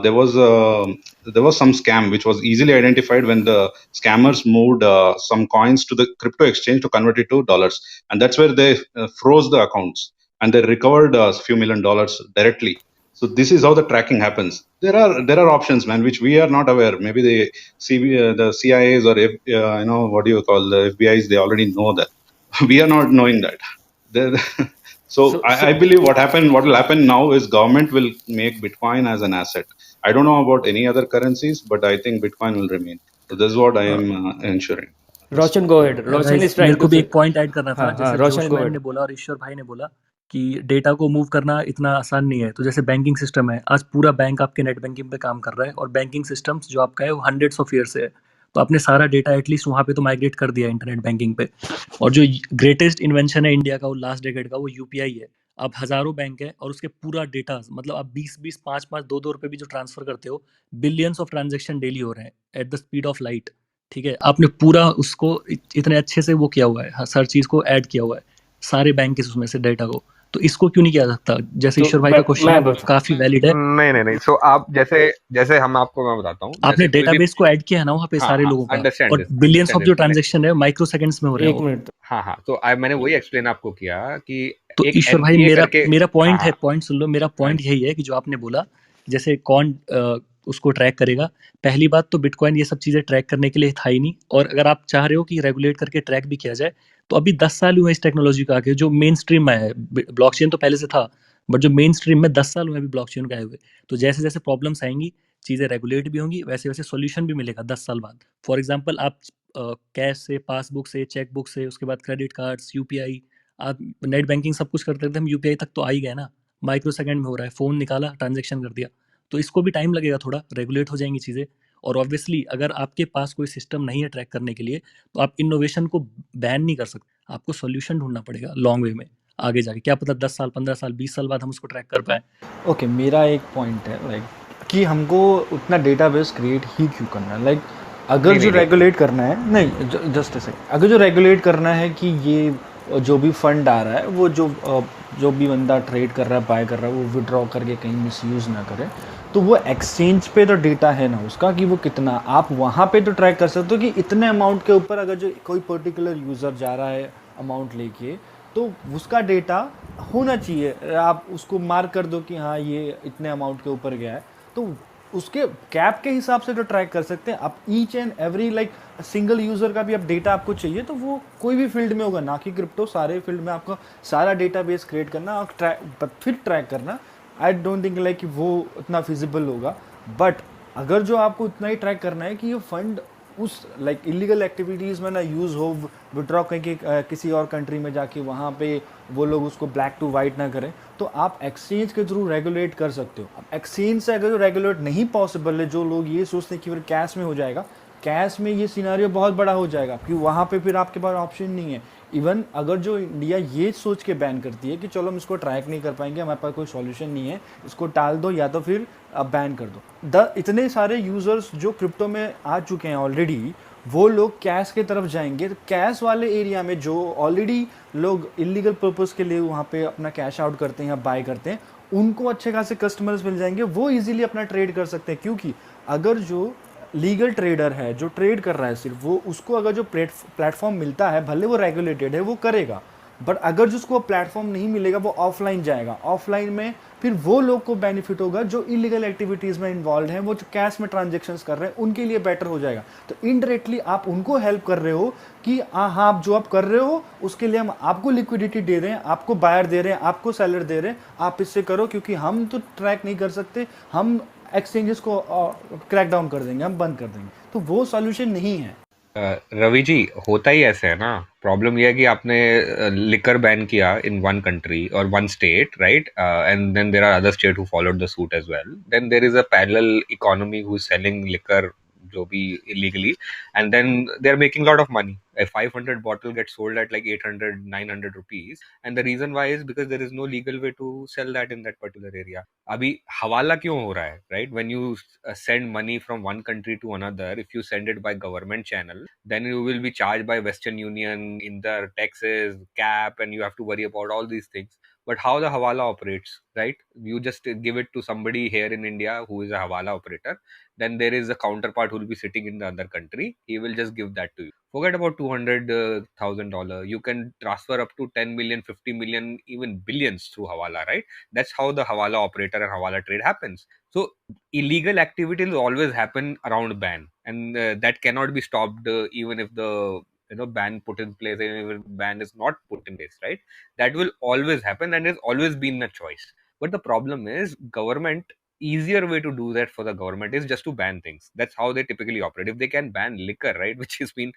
D: there was some scam which was easily identified when the scammers moved some coins to the crypto exchange to convert it to dollars, and that's where they froze the accounts and they recovered a few $1 million directly. So this is how the tracking happens. There are options, man, which we are not aware. Maybe the CIAs or what do you call the FBI's, they already know that. We are not knowing that. So
E: So,
D: I believe what will happen now is government will make Bitcoin as an asset. I don't know about any other currencies, but I think Bitcoin will remain. So this is what I am ensuring. Yes.
E: Roshan, go ahead. Roshan
G: guys
E: is
G: मेरे
E: trying
G: को
E: to
G: भी
E: say.
G: एक point add करना था.
E: हाँ,
G: जैसे
E: Roshan, go
G: जोशमैन ने
E: ahead.
G: बोला और ईश्वर भाई ने बोला कि डेटा को मूव करना इतना आसान नहीं है. तो जैसे बैंकिंग सिस्टम है, आज पूरा बैंक आपके नेट बैंकिंग पे काम कर रहा है और बैंकिंग सिस्टम्स जो आपका है वो हंड्रेड्स ऑफ ईयर से है. तो आपने सारा डेटा एटलीस्ट वहाँ पे तो माइग्रेट कर दिया इंटरनेट बैंकिंग पे. और जो ग्रेटेस्ट इन्वेंशन है इंडिया का वो लास्ट डेकेड का वो यूपीआई है. अब हजारों बैंक है और उसके पूरा डेटा मतलब आप 20-20 5-5 2-2 रुपए भी जो ट्रांसफर करते हो, बिलियंस ऑफ ट्रांजेक्शन डेली हो रहे हैं at the speed of light. ठीक है, आपने पूरा उसको इतने अच्छे से वो किया हुआ है, हर चीज को ऐड किया हुआ है सारे बैंक के उसमें से डेटा को. तो इसको क्यों नहीं किया सकता? जैसे
E: तो
G: ईश्वर भाई का क्वेश्चन है काफी वैलिड है.
C: नहीं. सो आप जैसे मैं बताता हूँ.
G: आपने
C: जैसे कोई भी
G: डेटाबेस को ऐड किया है ना वहाँ पे सारे लोगों का,
C: अंडरस्टैंड
G: और बिलियंस ऑफ जो ट्रांजेक्शन है माइक्रो सेकंड्स में हो रहे हैं
E: एक
G: वो.
E: मिनट.
C: हाँ. तो मैंने वही एक्सप्लेन आपको किया कि
G: तो
C: एक
G: ईश्वर भाई
C: एनपीए
G: मेरा
C: करके.
G: मेरा पॉइंट है,
C: हाँ.
G: पॉइंट सुन लो. मेरा पॉइंट यही है कि जो आपने बोला जैसे कौन उसको ट्रैक करेगा. पहली बात तो बिटकॉइन ये सब चीजें ट्रैक करने के लिए था ही नहीं, और अगर आप चाह रहे हो कि रेगुलेट करके ट्रैक भी किया जाए तो अभी 10 साल हुए इस टेक्नोलॉजी का आके. जो मेन स्ट्रीम में है, ब्लॉकचेन तो पहले से था, बट जो मेन स्ट्रीम में 10 साल हुए अभी ब्लॉकचेन का आए हुए. तो जैसे जैसे प्रॉब्लम्स आएंगी, चीजें रेगुलेट भी होंगी, वैसे वैसे सोल्यूशन भी मिलेगा 10 साल बाद. फॉर एग्जाम्पल आप कैश से, पासबुक से, चेकबुक से, उसके बाद क्रेडिट कार्ड्स, यूपीआई, आप नेट बैंकिंग सब कुछ करते थे, हम यूपीआई तक तो आ ही गए ना. माइक्रो सेकंड में हो रहा है, फ़ोन निकाला ट्रांजैक्शन कर दिया. तो इसको भी टाइम लगेगा, थोड़ा रेगुलेट हो जाएंगी चीज़ें. और ऑब्वियसली अगर आपके पास कोई सिस्टम नहीं है ट्रैक करने के लिए तो आप इनोवेशन को बैन नहीं कर सकते. आपको सोल्यूशन ढूंढना पड़ेगा लॉन्ग वे में आगे जाके. क्या पता 10 साल, 15 साल, 20 साल बाद हम उसको ट्रैक कर पाए.
I: ओके, मेरा एक पॉइंट है लाइक कि हमको उतना डेटाबेस क्रिएट ही क्यों करना है. लाइक अगर जो रेगुलेट करना है, नहीं जस्ट ऐसे, अगर जो रेगुलेट करना है कि ये जो भी फंड आ रहा है वो जो भी बंदा ट्रेड कर रहा है, बाय कर रहा है, वो विड्रॉ करके कहीं मिसयूज़ ना करे, तो वो एक्सचेंज पे तो डेटा है ना उसका कि वो कितना, आप वहाँ पे तो ट्रैक कर सकते हो कि इतने अमाउंट के ऊपर अगर जो कोई पर्टिकुलर यूज़र जा रहा है अमाउंट लेके, तो उसका डेटा होना चाहिए. आप उसको मार्क कर दो कि हाँ ये इतने अमाउंट के ऊपर गया है, तो उसके कैप के हिसाब से तो ट्रैक कर सकते हैं आप. Each and every like single user का भी अब डेटा आपको चाहिए, तो वो कोई भी फील्ड में होगा, ना कि क्रिप्टो, सारे फील्ड में आपको सारा डेटाबेस क्रिएट करना और फिर ट्रैक करना. आई डोंट थिंक लाइक कि वो उतना फिजिबल होगा. बट अगर जो आपको उतना ही ट्रैक करना है कि ये फंड उस लाइक इलीगल एक्टिविटीज़ में ना यूज़ हो, विड्रॉ करके किसी और कंट्री में जाके वहाँ पे वो लोग उसको ब्लैक टू वाइट ना करें, तो आप एक्सचेंज के थ्रू रेगुलेट कर सकते हो. अब एक्सचेंज से अगर जो रेगुलेट नहीं पॉसिबल है, जो लोग ये सोचते हैं कि फिर कैश में हो जाएगा, कैश में ये सिनारियो बहुत बड़ा हो जाएगा, क्योंकि वहाँ पे फिर आपके पास ऑप्शन नहीं है। इवन अगर जो इंडिया ये सोच के बैन करती है कि चलो हम इसको ट्रैक नहीं कर पाएंगे, हमारे पास कोई सॉल्यूशन नहीं है, इसको टाल दो या तो फिर बैन कर दो, इतने सारे यूज़र्स जो क्रिप्टो में आ चुके हैं ऑलरेडी, वो लोग कैश के तरफ जाएंगे। तो कैश वाले एरिया में जो ऑलरेडी लोग इलीगल पर्पस के लिए वहाँ पे अपना कैश आउट करते हैं या बाय करते हैं, उनको अच्छे खासे कस्टमर्स मिल जाएंगे, वो इजीली अपना ट्रेड कर सकते हैं। क्योंकि अगर जो लीगल ट्रेडर है जो ट्रेड कर रहा है सिर्फ, वो उसको अगर जो प्लेटफॉर्म मिलता है, भले वो रेगुलेटेड है, वो करेगा, बट अगर जिसको प्लेटफॉर्म नहीं मिलेगा वो ऑफलाइन जाएगा। ऑफलाइन में फिर वो लोग को बेनिफिट होगा जो इलीगल एक्टिविटीज़ में इन्वॉल्व हैं, वो जो कैश में ट्रांजेक्शन्स कर रहे हैं, उनके लिए बेटर हो जाएगा। तो इनडायरेक्टली आप उनको हेल्प कर रहे हो कि हाँ, आप जो आप कर रहे हो उसके लिए हम आपको लिक्विडिटी दे रहे हैं, आपको बायर दे रहे हैं, आपको सेलर दे रहे हैं, आप इससे करो, क्योंकि हम तो ट्रैक नहीं कर सकते, हम एक्सचेंजेस को क्रैक डाउन कर देंगे, हम बंद कर देंगे। तो वो सॉल्यूशन नहीं है।
C: रवि जी, होता ही ऐसे है ना। प्रॉब्लम यह है कि आपने लिकर बैन किया इन वन कंट्री और one state, right, and then there are other state who followed the suit as well. Then there is a parallel economy who is selling liquor जो भी illegally, and then they're making a lot of money. A 500 bottle gets sold at like 800 900 rupees, and the reason why is because there is no legal way to sell that in that particular area. अभी हवाला क्यों हो रहा है, right? When you send money from one country to another, if you send it by government channel, then you will be charged by Western Union in the taxes cap, and you have to worry about all these things. But how the hawala operates, right? You just give it to somebody here in India who is a hawala operator. Then there is a counterpart who will be sitting in the other country. He will just give that to you. Forget about $200,000. You can transfer up to 10 million, 50 million, even billions through hawala, right? That's how the hawala operator and hawala trade happens. So illegal activity will always happen around ban, and that cannot be stopped even if the ban put in place, and even ban is not put in place, right? That will always happen, and has always been a choice. But the problem is government, easier way to do that for the government is just to ban things. That's how they typically operate. If they can ban liquor, right, which has been,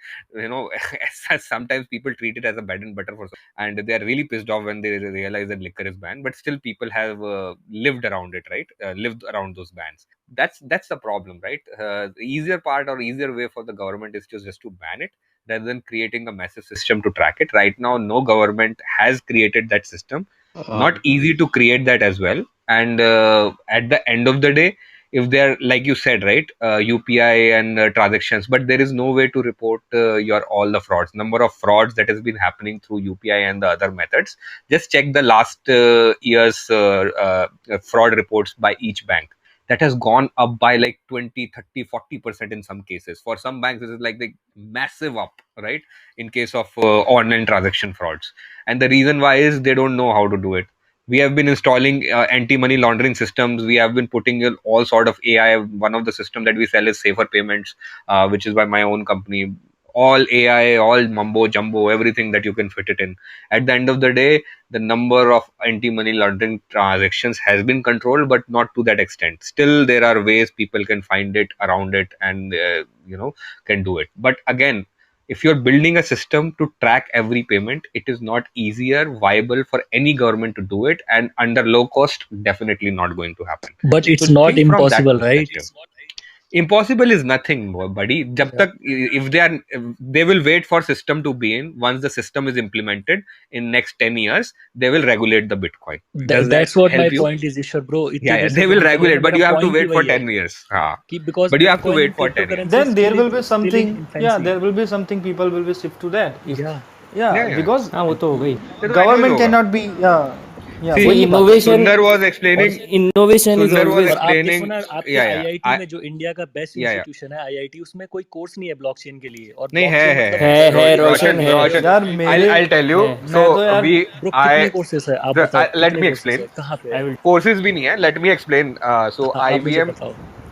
C: sometimes people treat it as a bread and butter and they are really pissed off when they realize that liquor is banned, but still people have lived around it, right? Lived around those bans. That's the problem, right? The easier part or easier way for the government is just to ban it, rather than creating a massive system to track it. Right now, no government has created that system. Not easy to create that as well. And at the end of the day, if they're, like you said, right, UPI and transactions, but there is no way to report all the frauds, number of frauds that has been happening through UPI and the other methods. Just check the last year's fraud reports by each bank. That has gone up by like 20, 30, 40% in some cases. For some banks, this is like the massive up, right? In case of online transaction frauds. And the reason why is they don't know how to do it. We have been installing anti-money laundering systems. We have been putting in all sort of AI. One of the systems that we sell is Safer Payments, which is by my own company. All AI, all mumbo jumbo, everything that you can fit it in. At the end of the day, the number of anti-money laundering transactions has been controlled, but not to that extent. Still, there are ways people can find it, around it, and can do it. But again, if you're building a system to track every payment, it is not easier, viable for any government to do it, and under low cost, definitely not going to happen.
G: But it's not impossible, right?
C: Impossible is nothing, buddy. Jab tak, if they will wait for system to be in. Once the system is implemented in next 10 years, they will regulate the Bitcoin.
G: That's what my point is, Ishwar, bro.
C: They will regulate, but you have to wait for 10 years.
G: Because
C: but you have to wait for 10 years.
I: Then there will be something. Yeah, there will be something. People will be shift to that. Yeah. Because government cannot be.
C: See,
E: innovation.
C: Sundar was explaining.
E: Innovation is always.
G: आपके IIT में जो India का best institution है IIT, उसमें कोई course नहीं है blockchain के लिए, और
C: नहीं है रोशन है यार. I'll tell you. So we
G: कितने कोर्सेस है आप बताओ.
C: Let me explain.
G: कहाँ पे
C: कोर्सेज भी नहीं है. Let me explain. So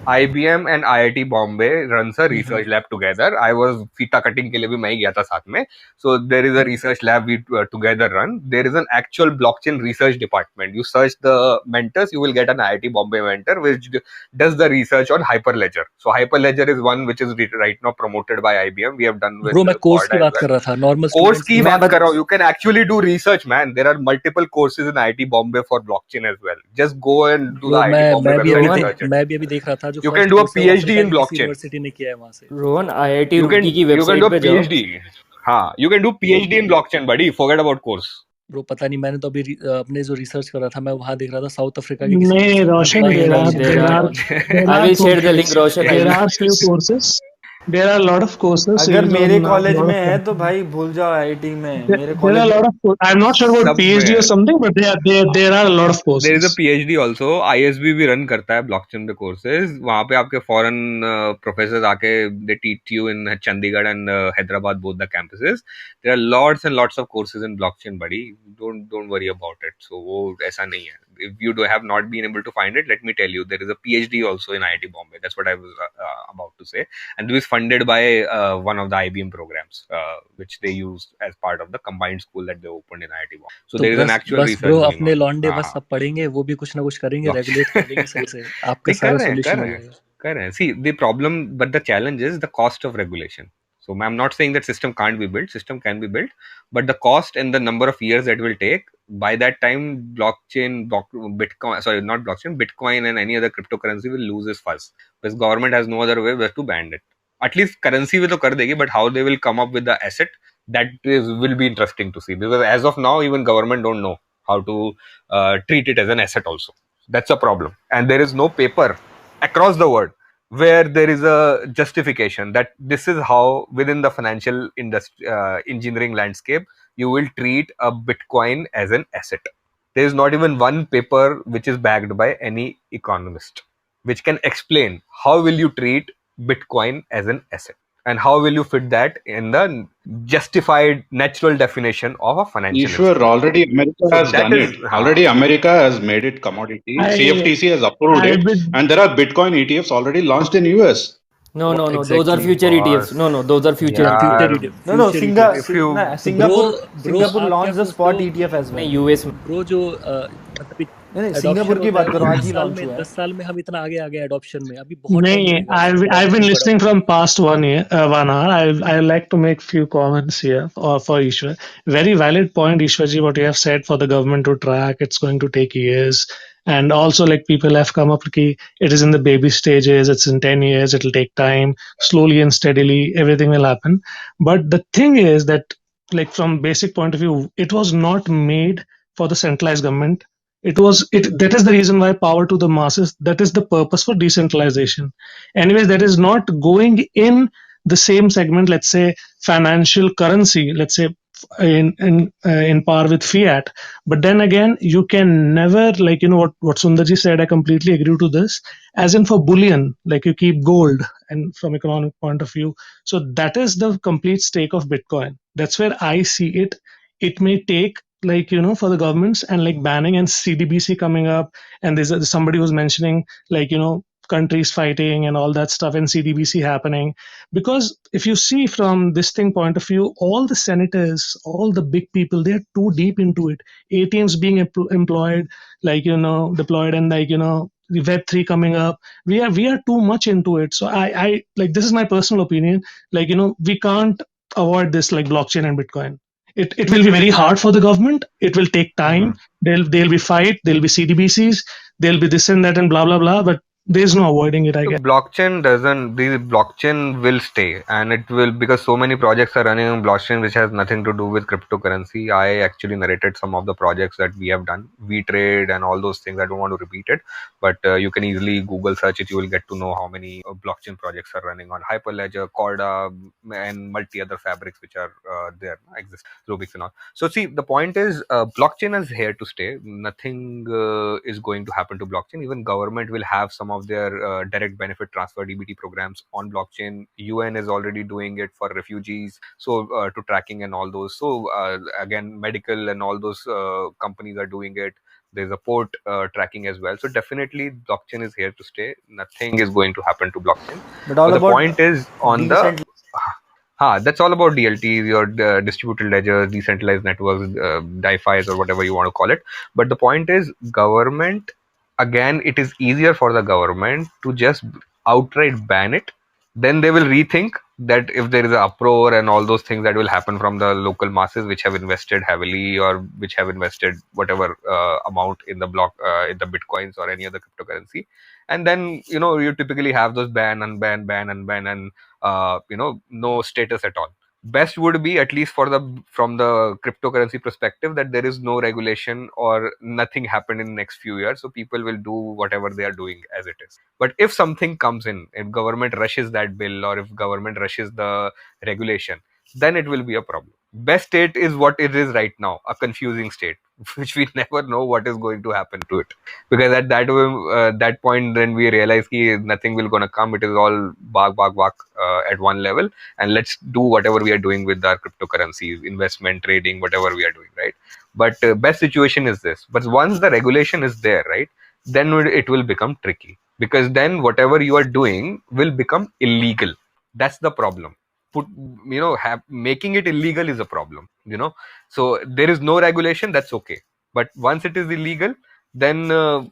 C: IBM and IIT Bombay runs a research lab together. I was फीता कटिंग के लिए भी मैं ही गया था साथ में. So there is a research lab we together run. There is an actual blockchain research department. You search the mentors, you will get an IIT Bombay mentor which does the research on Hyperledger. So Hyperledger is one which is right now promoted by IBM. We have done with.
G: Bro, मैं course की बात कर रहा था. Normal
C: course की बात कर रहा हूँ. You can actually do research, man. There are multiple courses in IIT Bombay for blockchain as well. Just go and do the IIT Bombay website.
G: मैं भी अभी देख रहा था जो
C: You
G: first
C: can do a
G: course है वो
C: PhD in
G: Africa की किसी
C: blockchain.
G: यूनिवर्सिटी ने किया है वहां से।
E: रोहन IIT
C: You
E: रुड़की की
C: can do
E: वेबसाइट
C: a
E: पे जाओ।
C: PhD. हाँ, you can do PhD in blockchain, buddy. Forget about course.
G: Bro पता नहीं, मैंने तो अभी अपने जो रिसर्च कर रहा था मैं वहां देख रहा था साउथ अफ्रीका के किसी
F: नहीं,
G: यूनिवर्सिटी
F: Roshan,
G: में
E: नहीं नहीं
F: there
E: there
F: are
E: are
F: there
E: I
F: are
E: will share the
F: courses.
E: link Roshan. I
F: There
E: will.
F: are few courses. There are a lot of courses.
I: अगर
F: used
I: मेरे
F: on
I: कॉलेज
F: lot
I: में
F: of
I: है तो
F: platforms.
I: भाई भूल जाओ IIT में, मेरे
F: There are a
I: college
F: lot of. I'm not sure about
C: सब
F: PhD
C: में
F: or something, but there are a lot of
C: there is a
F: courses.
C: PhD also. ISB भी run करता है blockchain पे courses. वहाँ पे आपके foreign professors आके they teach you in Chandigarh and Hyderabad, both the campuses. There are lots and lots of courses in blockchain, buddy. Don't worry about it. So वो ऐसा नहीं है. If you have not been able to find it, let me tell you, there is a PhD also in IIT Bombay. That's what I was about to say, and it was funded by one of the IBM programs, which they used as part of the combined school that they opened in IIT Bombay. So
G: तो
C: there is an
G: बस
C: actual
G: बस
C: research
G: bro
C: going
G: अपने
C: on.
G: लॉन्डे
C: हाँ
G: बस
C: हाँ
G: अब पढ़ेंगे, वो भी कुछ ना कुछ करेंगे,
C: Blockchain.
G: रेगुलेट कर लेंगे सही से, आपका
C: नहीं कर
G: सारा
C: रहे हैं
G: सोल्यूशन हो जाएगा।
C: कर रहे हैं see the problem but the challenge is the cost of regulation. So I'm not saying that system can't be built, system can be built, but the cost and the number of years that will take, by that time Bitcoin, sorry, not blockchain, Bitcoin and any other cryptocurrency will lose its fuzz because government has no other way but to ban it. At least currency will to kar degi, but how they will come up with the asset, that will be interesting to see, because as of now even government don't know how to treat it as an asset also. That's a problem, and there is no paper across the world where there is a justification that this is how within the financial industry engineering landscape you will treat a Bitcoin as an asset. There is not even one paper which is backed by any economist which can explain how will you treat Bitcoin as an asset and how will you fit that in the justified natural definition of a financial
D: Ishwar,
C: instrument.
D: already America
C: So
D: has
C: that
D: done
C: is
D: it. Already America has made it commodity.
F: I
D: CFTC has approved
F: I
D: it,
F: would
D: and there are Bitcoin ETFs already launched in US.
E: No, no, no. Those are
C: exactly
E: future ETFs.
C: boss.
E: No, those are future
G: यार
E: ETFs.
C: यार
G: future
I: No, no,
G: future
C: if you
I: Singapore
G: bro आप क्या
I: launched the
G: सोचते
I: spot
G: हो
I: ETF as well.
E: नहीं US में
G: bro जो मतलब
I: नहीं
G: एडॉप्शन
I: सिंगापुर की
G: होता
I: बात
G: है
I: करो,
G: वो
I: आज
G: 10
I: ही
G: साल
I: लॉन्च
G: में
I: हुआ है।
G: 10 साल में हम इतना आगे आ गए एडॉप्शन में, अभी बहुत टाइम
F: Nay,
G: लगेगा
F: I've
G: उसको
F: been
G: adoption
F: listening
G: को।
F: from past 1 hour. I like to make few comments here or for Ishwar. Very valid point, Ishwarji, what you have said for the government to track. It's going to take years. And also, like people have come up, ki it is in the baby stages. It's in 10 years. It'll take time. Slowly and steadily, everything will happen. But the thing is that, like from basic point of view, it was not made for the centralized government. That is the reason why power to the masses, that is the purpose for decentralization. Anyways, that is not going in the same segment, let's say financial currency, let's say in par with fiat. But then again, you can never, like what Sundarji said, I completely agree to this. As in for bullion, like you keep gold, and from economic point of view, so that is the complete stake of Bitcoin. That's where I see it. It may take, like for the governments, and like banning and CDBC coming up, and there's somebody was mentioning, like countries fighting and all that stuff, and CDBC happening. Because if you see from this thing point of view, all the senators, all the big people, they're too deep into it. ATMs being employed, like deployed, and like the Web3 coming up, we are too much into it. So I like, this is my personal opinion, like we can't avoid this, like blockchain and Bitcoin. It will be very hard for the government. It will take time. There'll be fight. There'll be CDBCs. There'll be this and that and blah blah blah. But there's no avoiding it, I
C: So
F: guess.
C: blockchain will stay, and it will, because so many projects are running on blockchain which has nothing to do with cryptocurrency. I actually narrated some of the projects that we have done, VTrade and all those things. I don't want to repeat it, but you can easily Google search it. You will get to know how many blockchain projects are running on Hyperledger, Corda, and multi other fabrics which are there, exist, Rubix and all. So see, the point is, blockchain is here to stay. Nothing is going to happen to blockchain. Even government will have some of their direct benefit transfer DBT programs on blockchain. UN is already doing it for refugees, so to tracking and all those. So again, medical and all those companies are doing it. There's a port tracking as well. So definitely blockchain is here to stay. Nothing is going to happen to blockchain.
I: But
C: The point is on the that's all about DLTs, your distributed ledgers, decentralized networks, DeFi's, or whatever you want to call it. But the point is, government, again, it is easier for the government to just outright ban it then they will rethink that if there is an uproar and all those things that will happen from the local masses which have invested heavily or which have invested whatever amount in the block in the bitcoins or any other cryptocurrency, and then you typically have those ban, unban, ban, unban, and no status at all. Best would be, at least from the cryptocurrency perspective, that there is no regulation or nothing happened in the next few years, so people will do whatever they are doing as it is. But if something comes in, if government rushes that bill or if government rushes the regulation, then it will be a problem. Best state is what it is right now, a confusing state which we never know what is going to happen to it, because at that point then we realize that nothing will gonna come, it is all bag at one level, and let's do whatever we are doing with our cryptocurrencies, investment, trading, whatever we are doing, right? But best situation is this. But once the regulation is there, right, then it will become tricky, because then whatever you are doing will become illegal. That's the problem. Making it illegal is a problem. So there is no regulation, that's okay. But once it is illegal, then uh,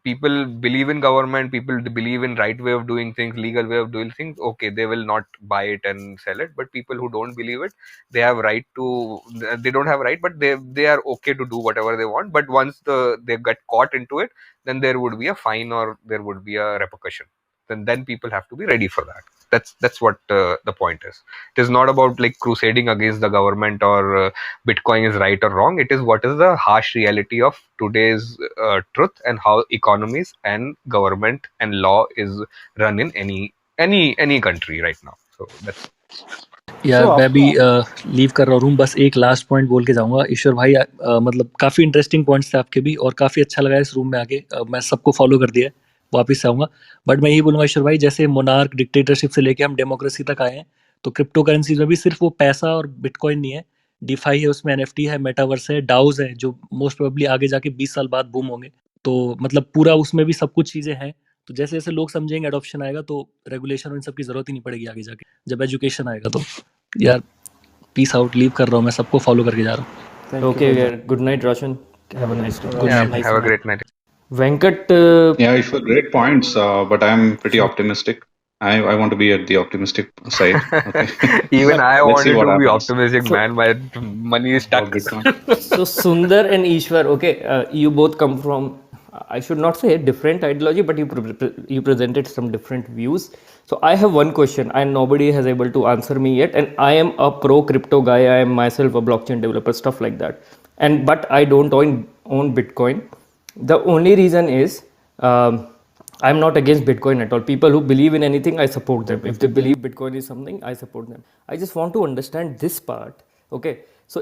C: people believe in government, people believe in right way of doing things, legal way of doing things. Okay, they will not buy it and sell it. But people who don't believe it, they have right to. They don't have right, but they are okay to do whatever they want. But once they get caught into it, then there would be a fine or there would be a repercussion. Then people have to be ready for that. That's what the point is. It is not about like crusading against the government or Bitcoin is right or wrong. It is what is the harsh reality of today's truth and how economies and government and law is run in any country right now. So that's
G: यार मैं भी leave कर रहा हूँ, बस एक last point बोल के जाऊंगा। ईश्वर भाई मतलब काफ़ी इंटरेस्टिंग पॉइंट्स थे आपके भी, और काफ़ी अच्छा लगा इस रूम में आके। मैं सबको फॉलो कर दिया है, वापस से आऊँगा। बट मैं यही बोलूँगा ईश्वर भाई, जैसे मोनार्क डिक्टेटरशिप से लेके हम डेमोक्रेसी तक आए हैं, तो क्रिप्टो करेंसीज में भी सिर्फ वो पैसा और बिटकॉइन नहीं है, डिफाई है, उसमें एनएफटी है, मेटावर्स है, डाउज है, जो मोस्ट प्रोबेबली आगे जाके 20 साल बाद बूम होंगे। तो मतलब पूरा उसमें भी सब कुछ चीज़ें हैं। तो जैसे जैसे लोग समझेंगे, एडॉप्शन आएगा, तो रेगुलेशन और इन सब की ज़रूरत ही नहीं पड़ेगी आगे जाके, जब एजुकेशन आएगा। तो यार पीस आउट, लीव कर रहा हूँ, मैं सबको फॉलो करके जा रहा हूँ।
E: Okay, good night, Roshan. Have a nice day.
C: have a great night.
E: Venkat,
D: Yeah, it's for great points, but I'm pretty optimistic. I want to be at the optimistic side. Okay.
C: Even I
D: Let's see
C: wanted
D: what
C: to be
D: happens.
C: optimistic, man. My money is stuck.
D: About Bitcoin.
E: so Sundar and Ishwar, okay, you both come from, I should not say different ideology, but you presented some different views. So I have one question, and nobody has able to answer me yet. And I am a pro crypto guy. I am myself a blockchain developer, stuff like that. But I don't own Bitcoin. The only reason is I'm not against Bitcoin at all. People who believe in anything, I support them. If they believe Bitcoin is something, I support them. I just want to understand this part. Okay, so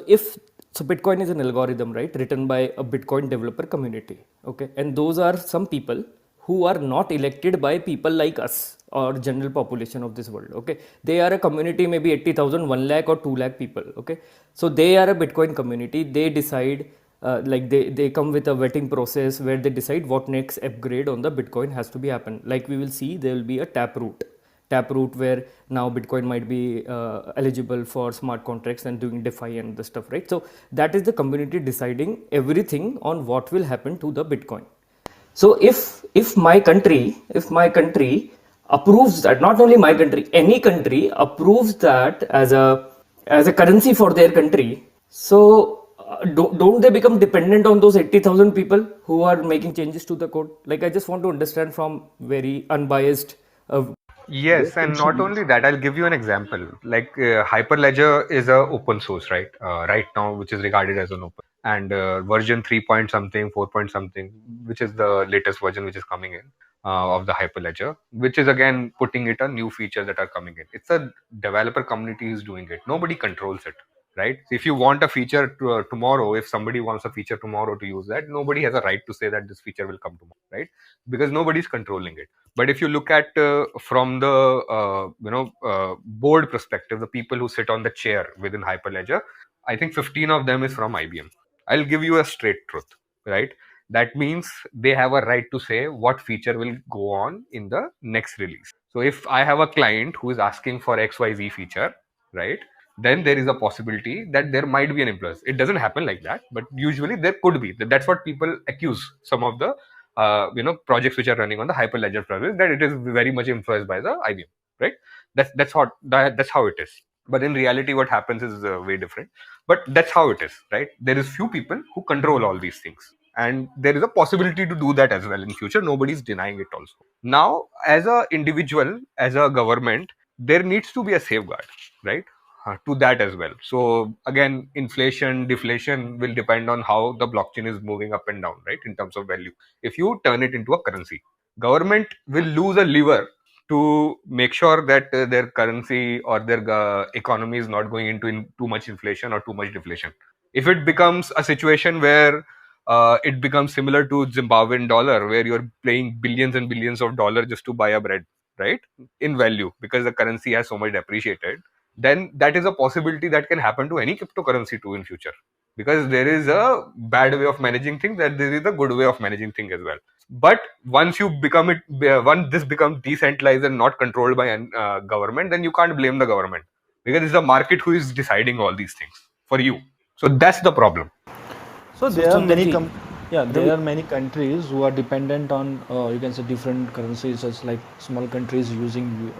E: Bitcoin is an algorithm, right, written by a Bitcoin developer community. Okay, and those are some people who are not elected by people like us or general population of this world. Okay, they are a community, maybe 80,000, 1 lakh or 2 lakh people. Okay, so they are a Bitcoin community. They decide, like they come with a vetting process where they decide what next upgrade on the Bitcoin has to be happen. Like we will see, there will be a taproot where now Bitcoin might be eligible for smart contracts and doing DeFi and the stuff, right? So that is the community deciding everything on what will happen to the Bitcoin. So if my country approves that, not only my country, any country approves that as a currency for their country, so don't they become dependent on those 80,000 people who are making changes to the code? Like, I just want to understand from very unbiased
C: Yes, and not only that, I'll give you an example. Like Hyperledger is a open source, right? Right now, which is regarded as an open, and version 3 point something, 4 point something, which is the latest version which is coming in of the Hyperledger, which is again putting it on new features that are coming in. It's a developer community who's doing it. Nobody controls it, right? So if you want a feature tomorrow, if somebody wants a feature tomorrow to use that, nobody has a right to say that this feature will come tomorrow, right? Because nobody's controlling it. But if you look at from the board perspective, the people who sit on the chair within Hyperledger, I think 15 of them is from IBM. I'll give you a straight truth, right? That means they have a right to say what feature will go on in the next release. So if I have a client who is asking for XYZ feature, right, then there is a possibility that there might be an influence. It doesn't happen like that, but usually there could be. That's what people accuse some of the projects which are running on the Hyperledger service, that it is very much influenced by the IBM, right? That's how it is. But in reality, what happens is way different. But that's how it is, right? There is few people who control all these things, and there is a possibility to do that as well in future. Nobody's denying it also. Now, as a individual, as a government, there needs to be a safeguard, right? To that as well. So again, inflation, deflation will depend on how the blockchain is moving up and down, right? In terms of value. If you turn it into a currency, government will lose a lever to make sure that their currency or their economy is not going into too much inflation or too much deflation. If it becomes a situation where it becomes similar to Zimbabwean dollar, where you're paying billions and billions of dollars just to buy a bread, right? In value, because the currency has so much depreciated, then that is a possibility that can happen to any cryptocurrency too in future. Because there is a bad way of managing things, that there is a good way of managing things as well. But once this becomes decentralized and not controlled by government, then you can't blame the government, because it's the market who is deciding all these things for you. So that's the problem.
I: So there are many countries who are dependent on you can say different currencies, such like small countries using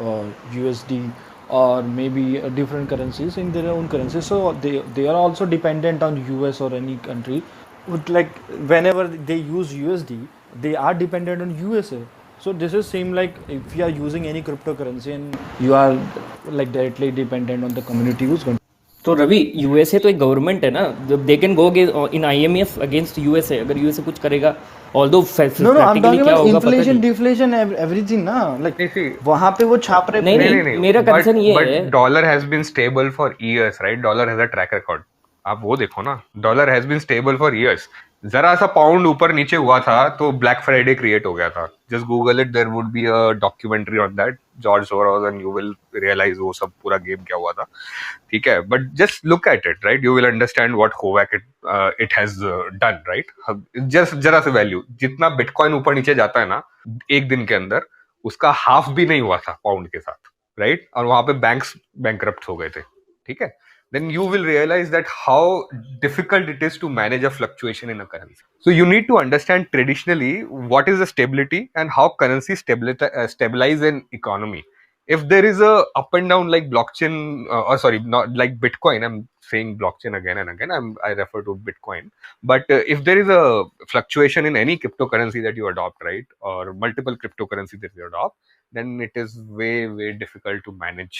I: USD or maybe different currencies in their own currency. So they are also dependent on US or any country. Like whenever they use USD, they are dependent on USA. So this is same like if you are using any cryptocurrency and you are like directly dependent on the community who's going.
E: तो Ravi, USA तो एक government है ना, they can go in IMF against USA अगर USA कुछ करेगा. Although practically क्या होगा पता नहीं.
I: इन्फ्लेशन डिफ्लेशन एवरीथिंग ना, लाइक वहां पे वो छाप रहे.
E: नहीं, मेरा कंसर्न ये है,
C: dollar has been stable for years, right? Dollar has a track record. आप वो देखो ना, dollar has been stable for years. जरा सा पाउंड ऊपर नीचे हुआ था तो ब्लैक फ्राइडे क्रिएट हो गया था. Just Google it, there would be a documentary on that, George Soros, and you will realise वो सब पूरा गेम क्या हुआ था. ठीक है, but just look at it, right? You will understand what Covax it has done, right? Just जरा से वैल्यू, जितना बिटकॉइन ऊपर नीचे जाता है ना एक दिन के अंदर, उसका हाफ भी नहीं हुआ था पाउंड के साथ, राइट? और वहां पे बैंक्स बैंकरप्ट हो गए थे. ठीक है, then you will realize that how difficult it is to manage a fluctuation in a currency. So you need to understand traditionally what is the stability and how currency stabilize an economy. If there is a up and down like blockchain, not like Bitcoin, I'm saying blockchain again and again, I refer to Bitcoin. But if there is a fluctuation in any cryptocurrency that you adopt, right, or multiple cryptocurrencies that you adopt, then it is way difficult to manage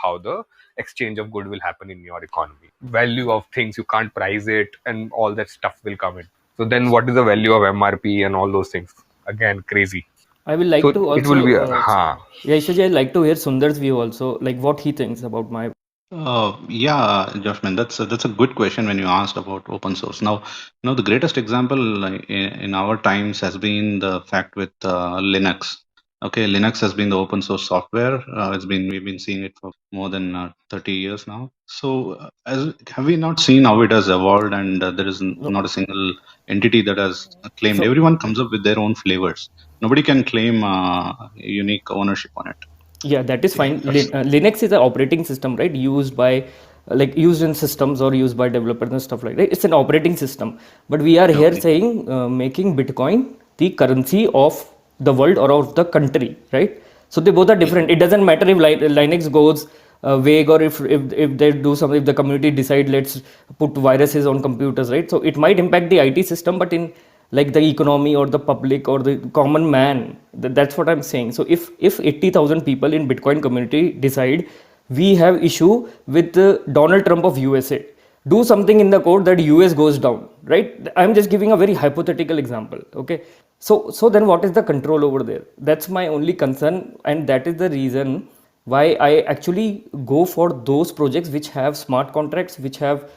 C: how the exchange of good will happen in your economy. Value of things, you can't price it, and all that stuff will come in. So then what is the value of MRP and all those things? Again, crazy.
E: I will like to also,
C: it will be
E: Ishwaji, I'd like to hear Sundar's view also, like what he thinks about my.
D: Yeah, Joshman, that's a good question when you asked about open source. Now, the greatest example in our times has been the fact with Linux. Okay, Linux has been the open source software. We've been seeing it for more than 30 years now. So, have we not seen how it has evolved? And there is not a single entity that has claimed. Everyone comes up with their own flavors. Nobody can claim unique ownership on it.
E: Yeah, that is fine. Linux is an operating system, right? Used in systems or used by developers and stuff like that. It's an operating system. But we are here saying making Bitcoin the currency of the world or of the country, right? So they both are different. It doesn't matter if Linux goes vague, or if they do something, if the community decide let's put viruses on computers, right? So it might impact the IT system, but in like the economy or the public or the common man, that's what I'm saying. So if 80,000 people in Bitcoin community decide we have issue with Donald Trump of USA, do something in the code that US goes down, right? I'm just giving a very hypothetical example, okay? So then what is the control over there? That's my only concern, and that is the reason why I actually go for those projects which have smart contracts, which have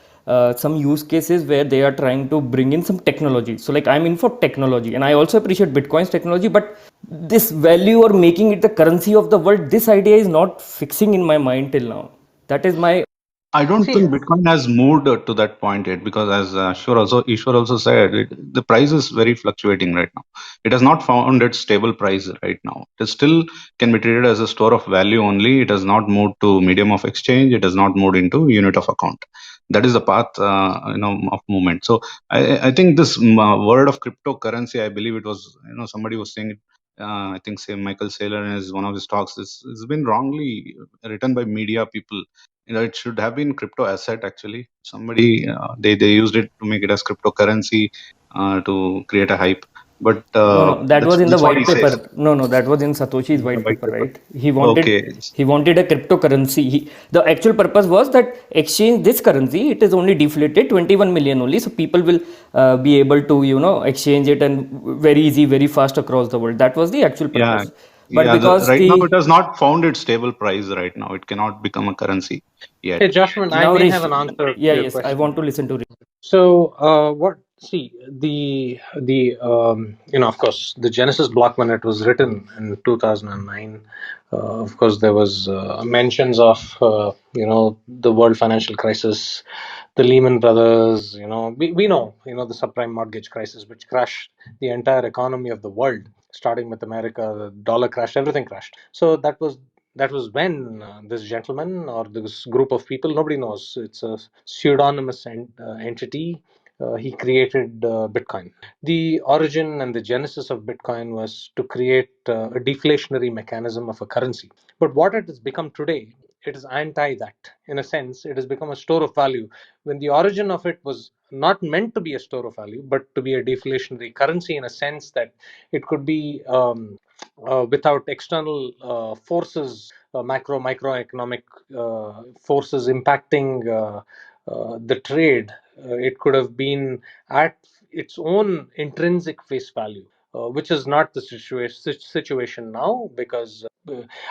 E: some use cases where they are trying to bring in some technology. So like I'm in for technology, and I also appreciate Bitcoin's technology, but this value or making it the currency of the world, this idea is not fixing in my mind till now. That is my...
D: I don't think Bitcoin has moved to that point yet, because as Ishwar also said, the price is very fluctuating right now. It has not found its stable price right now. It still can be treated as a store of value only. It has not moved to medium of exchange. It has not moved into unit of account. that is the path of movement. So I think this word of cryptocurrency, I believe it was somebody was saying it, I think say Michael Saylor in one of his talks, it's been wrongly written by media people. It should have been crypto asset. Actually, somebody they used it to make it as cryptocurrency, to create a hype. But
E: No, that
D: that's
E: was in the
D: that's what he
E: white paper.
D: says.
E: No, that was in Satoshi's
D: The
E: white
D: white
E: paper,
D: paper.
E: right? He
D: Okay.
E: wanted a cryptocurrency. The actual purpose was that exchange this currency, it is only deflated 21 million only, so people will be able to exchange it and very easy, very fast across the world. That was the actual
D: Yeah.
E: purpose. But
D: Yeah.
E: because
D: Right now,
E: the
D: it has not found its stable price. Right now, it cannot become a currency yet.
H: Hey, Joshman, I
E: now
H: may have
E: Rish,
H: an answer to
E: yeah,
H: your
E: yes, I
H: question.
E: want to listen to Rish.
H: So, what? See, of course, the Genesis block when it was written in 2009. Of course, there was mentions of the world financial crisis, the Lehman Brothers. We know the subprime mortgage crisis, which crashed the entire economy of the world, starting with America. The dollar crashed, everything crashed. So that was when this gentleman or this group of people, nobody knows, it's a pseudonymous entity, he created Bitcoin. The origin and the genesis of Bitcoin was to create a deflationary mechanism of a currency. But what it has become today, it is anti that. In a sense, it has become a store of value, when the origin of it was not meant to be a store of value, but to be a deflationary currency, in a sense that it could be without external forces, microeconomic forces impacting the trade. It could have been at its own intrinsic face value, which is not the situation now, because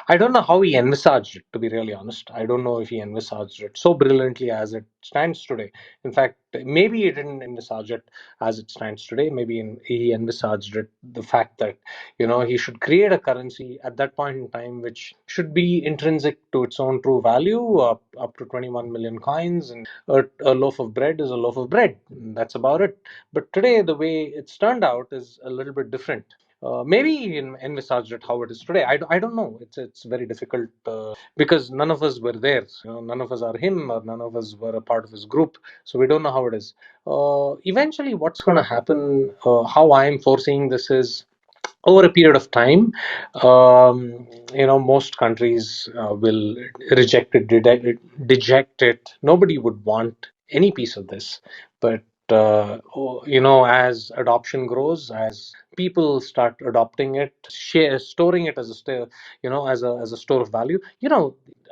H: I don't know how he envisaged it, to be really honest. I don't know if he envisaged it so brilliantly as it stands today. In fact, maybe he didn't envisage it as it stands today. Maybe he envisaged it, the fact that he should create a currency at that point in time which should be intrinsic to its own true value, up to 21 million coins, and a loaf of bread is a loaf of bread. That's about it. But today, the way it's turned out is a little bit different. Maybe he envisaged it how it is today. I don't know. It's very difficult, because none of us were there. None of us are him, or none of us were a part of his group. So we don't know how it is. Eventually, what's going to happen, how I'm foreseeing this is, over a period of time, most countries will reject it, deject it. Nobody would want any piece of this. But as adoption grows, as people start adopting it, storing it as as a store of value.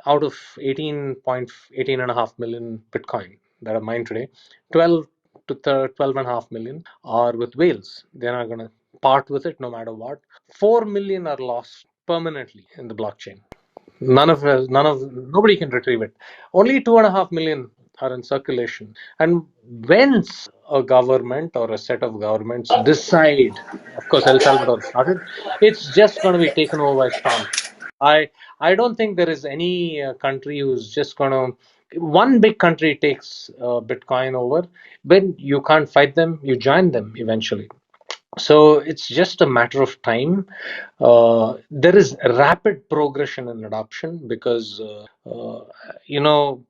H: Out of 18.18.5 million Bitcoin that are mined today, 12 to 12.5 million are with whales. They're not going to part with it no matter what. 4 million are lost permanently in the blockchain. Nobody can retrieve it. Only 2.5 million are in circulation. And whence a government or a set of governments decide, of course, El Salvador started, it's just going to be taken over by storm. I don't think there is any country who's just going to. One big country takes Bitcoin over, when you can't fight them, you join them eventually. So it's just a matter of time. There is rapid progression in adoption, because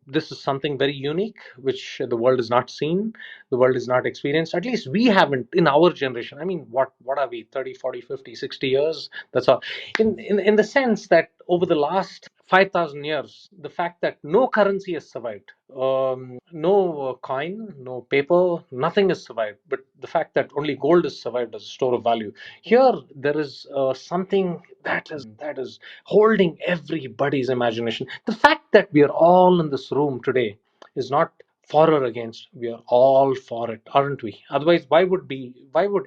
H: this is something very unique which the world has not seen, the world has not experienced. At least we haven't in our generation. I mean, what are we, 30, 40, 50, 60 years? That's all. In the sense that over the last 5,000 years, the fact that no currency has survived, no coin, no paper, nothing has survived, but the fact that only gold has survived as a store of value. Here, there is something that is holding everybody's imagination. The fact that we are all in this room today is not for or against. We are all for it, aren't we? Otherwise, why would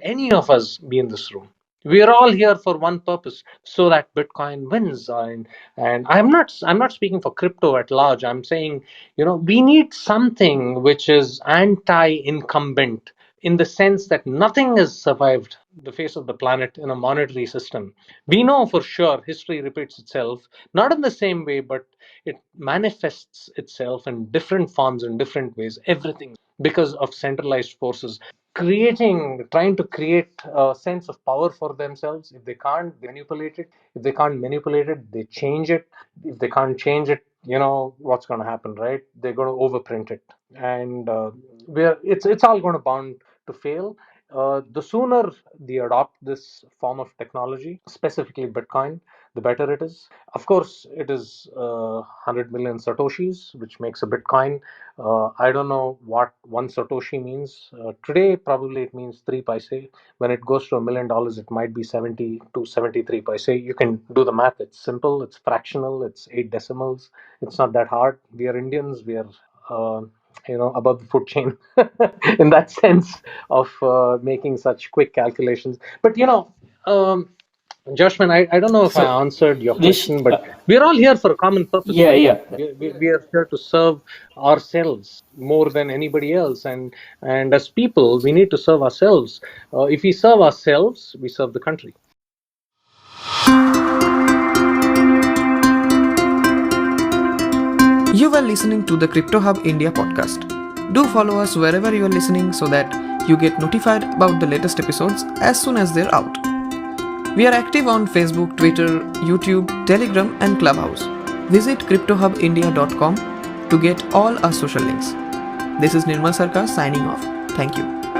H: any of us be in this room? We are all here for one purpose, so that Bitcoin wins. And I'm not speaking for crypto at large. I'm saying, we need something which is anti-incumbent, in the sense that nothing has survived the face of the planet in a monetary system. We know for sure history repeats itself, not in the same way, but it manifests itself in different forms, in different ways. Everything because of centralized forces trying to create a sense of power for themselves. If they can't, they manipulate it. If they can't manipulate it, they change it. If they can't change it, you know what's going to happen, right? They're going to overprint it, and it's all going to bound to fail. The sooner they adopt this form of technology, specifically Bitcoin, the better it is. Of course, it is 100 million satoshis, which makes a Bitcoin. I don't know what one satoshi means. Today, probably it means 3 paise. When it goes to $1 million, it might be 70 to 73 paise. You can do the math. It's simple. It's fractional. It's 8 decimals. It's not that hard. We are Indians. We are above the food chain in that sense of making such quick calculations. But Joshman, I don't know if I
E: So,
H: answered your
E: Rish,
H: question, but we're all here for a common purpose,
E: yeah,
H: right?
E: yeah.
H: We are here to serve ourselves more than anybody else, and as people, we need to serve ourselves. If we serve ourselves, we serve the country.
A: You were listening to the CryptoHub India podcast. Do follow us wherever you are listening so that you get notified about the latest episodes as soon as they're out. We are active on Facebook, Twitter, YouTube, Telegram, and Clubhouse. Visit CryptoHubIndia.com to get all our social links. This is Nirmal Sarkar signing off. Thank you.